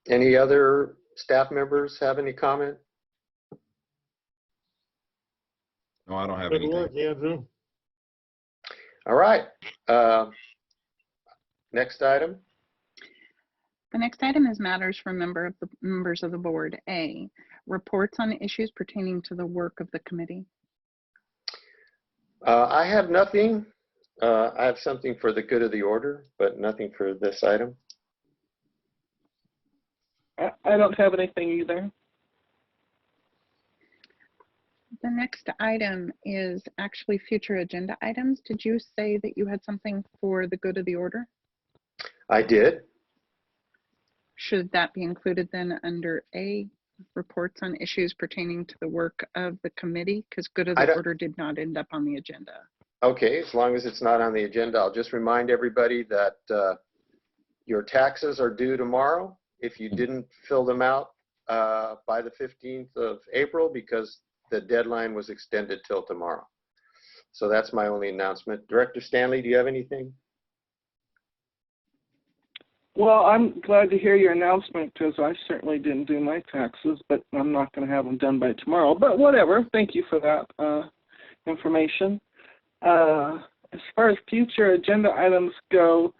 Any other staff members have any comment?
No, I don't have anything.
Good work, Andrew.
All right. Next item.
The next item is matters from members of the board. A, reports on issues pertaining to the work of the committee.
I have nothing. I have something for the good of the order, but nothing for this item.
I don't have anything either.
The next item is actually future agenda items. Did you say that you had something for the good of the order?
I did.
Should that be included then under A Reports on issues pertaining to the work of the committee, because good of
I
the
don't-
order did not end up on the agenda.
Okay, as long as it's not on the agenda, I'll just remind everybody that your taxes are due tomorrow. If you didn't fill them out by the 15th of April, because the deadline was extended till tomorrow. So that's my only announcement. Director Stanley, do you have anything?
Well, I'm glad to hear your announcement because I certainly didn't do my taxes, but I'm not going to have them done by tomorrow. But whatever. Thank you for that information. As far as future agenda items go,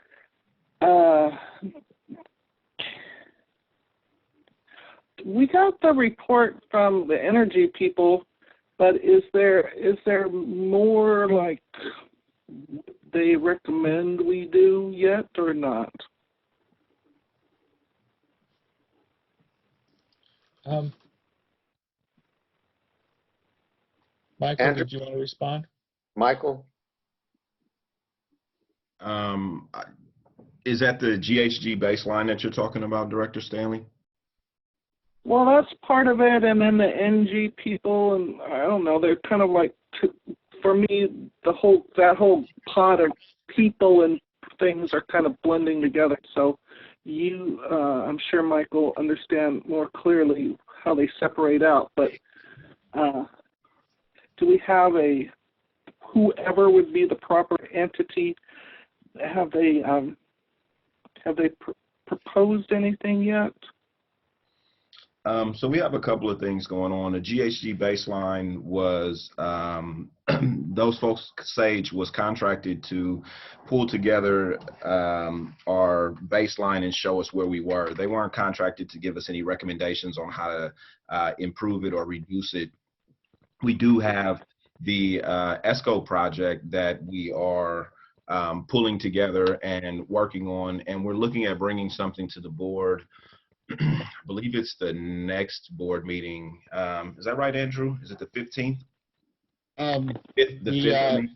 we got the report from the energy people, but is there more like they recommend we do yet or not?
Michael,
Andrew?
did you want to respond?
Michael?
Is that the GHG baseline that you're talking about, Director Stanley?
Well, that's part of it, and then the NG people, and I don't know, they're kind of like, for me, that whole pot of people and things are kind of blending together. So you, I'm sure Michael, understand more clearly how they separate out. But do we have whoever would be the proper entity? Have they proposed anything yet?
So we have a couple of things going on. The GHG baseline was, those folks, SAGE, was contracted to pull together our baseline and show us where we were. They weren't contracted to give us any recommendations on how to improve it or reduce it. We do have the ESCO project that we are pulling together and working on, and we're looking at bringing something to the board. I believe it's the next board meeting. Is that right, Andrew? Is it the 15th? The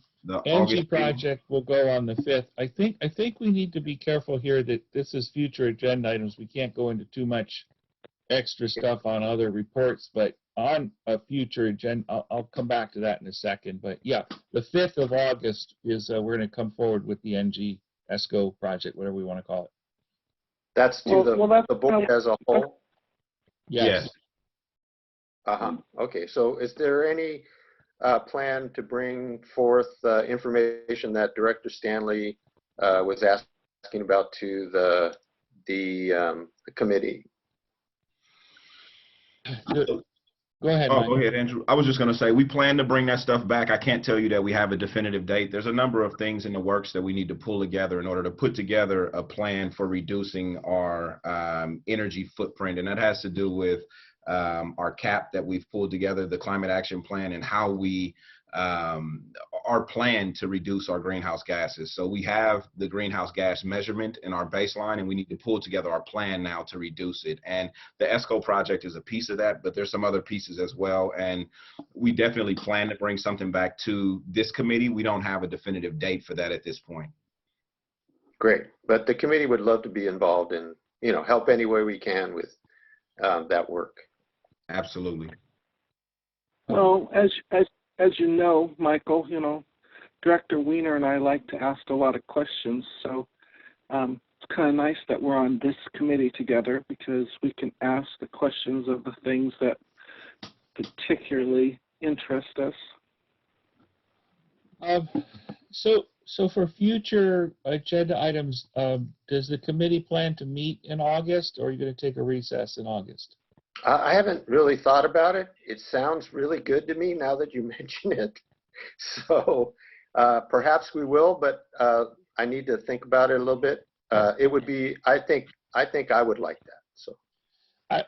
NG project will go on the 5th. I think we need to be careful here that this is future agenda items. We can't go into too much extra stuff on other reports, but on a future agenda, I'll come back to that in a second. But yeah, the 5th of August is we're going to come forward with the NG ESCO project, whatever we want to call it.
That's to the board as a whole?
Yes.
Okay, so is there any plan to bring forth information that Director Stanley was asking about to the committee?
Go ahead,
Oh,
Mike.
go ahead, Andrew. I was just going to say, we plan to bring that stuff back. I can't tell you that we have a definitive date. There's a number of things in the works that we need to pull together in order to put together a plan for reducing our energy footprint. And that has to do with our CAP that we've pulled together, the climate action plan, and how we our plan to reduce our greenhouse gases. So we have the greenhouse gas measurement in our baseline, and we need to pull together our plan now to reduce it. And the ESCO project is a piece of that, but there's some other pieces as well. And we definitely plan to bring something back to this committee. We don't have a definitive date for that at this point.
Great, but the committee would love to be involved and, help any way we can with that work.
Absolutely.
Well, as you know, Michael, Director Weiner and I like to ask a lot of questions, so it's kind of nice that we're on this committee together because we can ask the questions of the things that particularly interest us.
So for future agenda items, does the committee plan to meet in August, or are you going to take a recess in August?
I haven't really thought about it. It sounds really good to me now that you mention it. So perhaps we will, but I need to think about it a little bit. It would be, I think I would like that. So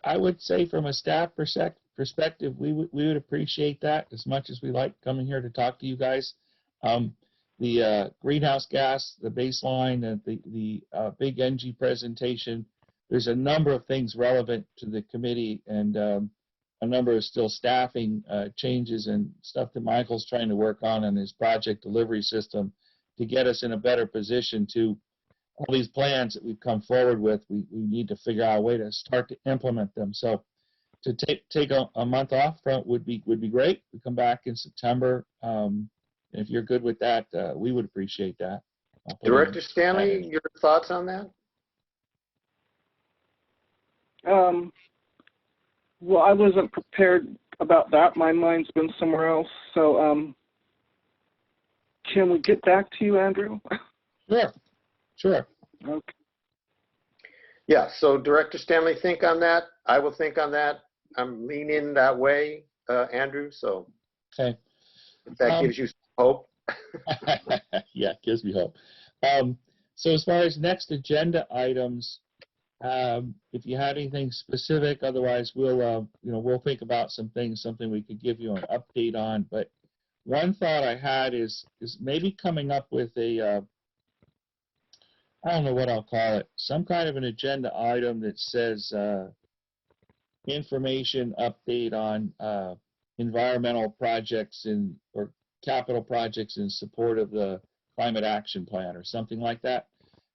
I would say from a staff perspective, we would appreciate that as much as we like coming here to talk to you guys. The greenhouse gas, the baseline, and the big NG presentation. There's a number of things relevant to the committee, and a number of still staffing changes and stuff that Michael's trying to work on his project delivery system to get us in a better position to all these plans that we've come forward with. We need to figure out a way to start to implement them. So to take a month off from would be great. We come back in September. If you're good with that, we would appreciate that.
Director Stanley, your thoughts on that?
Well, I wasn't prepared about that. My mind's been somewhere else. So, can we get back to you, Andrew?
Sure.
Okay.
Yeah, so Director Stanley, think on that. I will think on that. I'm leaning that way, Andrew, so
Okay.
if that gives you some hope.
Yeah, it gives me hope. So as far as next agenda items, if you had anything specific, otherwise we'll think about some things, something we could give you an update on. But one thought I had is maybe coming up with a I don't know what I'll call it, some kind of an agenda item that says information update on environmental projects or capital projects in support of the climate action plan or something like that.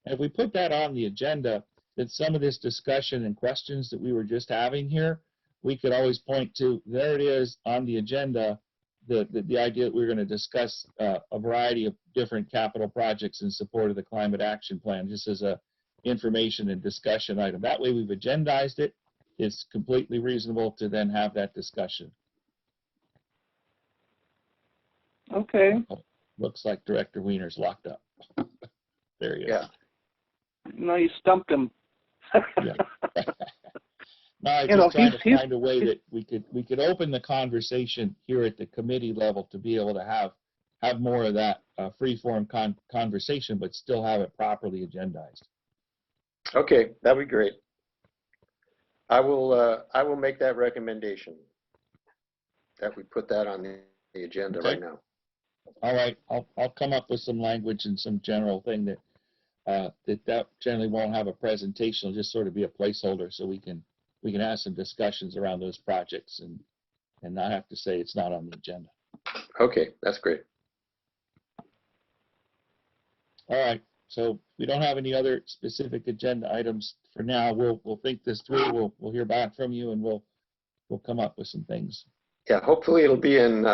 And if we put that on the agenda, then some of this discussion and questions that we were just having here, we could always point to, there it is on the agenda, the idea that we're going to discuss a variety of different capital projects in support of the climate action plan, just as a information and discussion item. That way we've agendized it. It's completely reasonable to then have that discussion.
Okay.
Looks like Director Wiener's locked up. There he is.
Yeah.
No, you stumped him.
Yeah. No, I
You know,
just trying to
he's-
find a way that we could open the conversation here at the committee level to be able to have more of that free-form conversation, but still have it properly agendized.
Okay, that'd be great. I will make that recommendation that we put that on the agenda
Okay.
right now.
All right, I'll come up with some language and some general thing that generally won't have a presentation. It'll just sort of be a placeholder so we can have some discussions around those projects and not have to say it's not on the agenda.
Okay, that's great.
All right, so we don't have any other specific agenda items for now. We'll think this through. We'll hear back from you and we'll come up with some things.
Yeah, hopefully it'll be in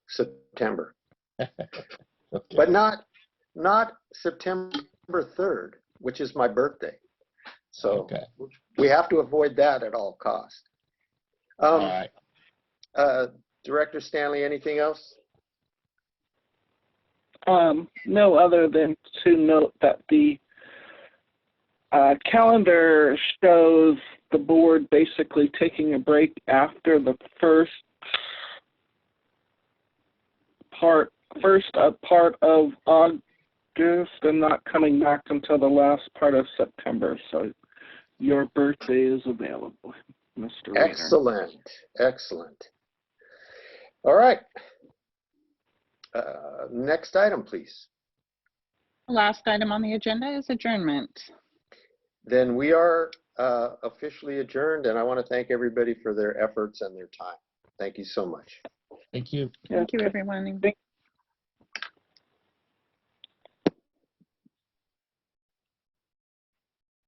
September,
Okay.
but not September 3rd, which is my birthday. So
Okay.
we have to avoid that at all costs.
All right.
Director Stanley, anything else?
No, other than to note that the calendar shows the board basically taking a break after the first part of August and not coming back until the last part of September. So your birthday is available, Mr. Wiener.
Excellent, excellent. All right. Next item, please.
Last item on the agenda is adjournment.
Then we are officially adjourned, and I want to thank everybody for their efforts and their time. Thank you so much.
Thank you.
Thank you, everyone.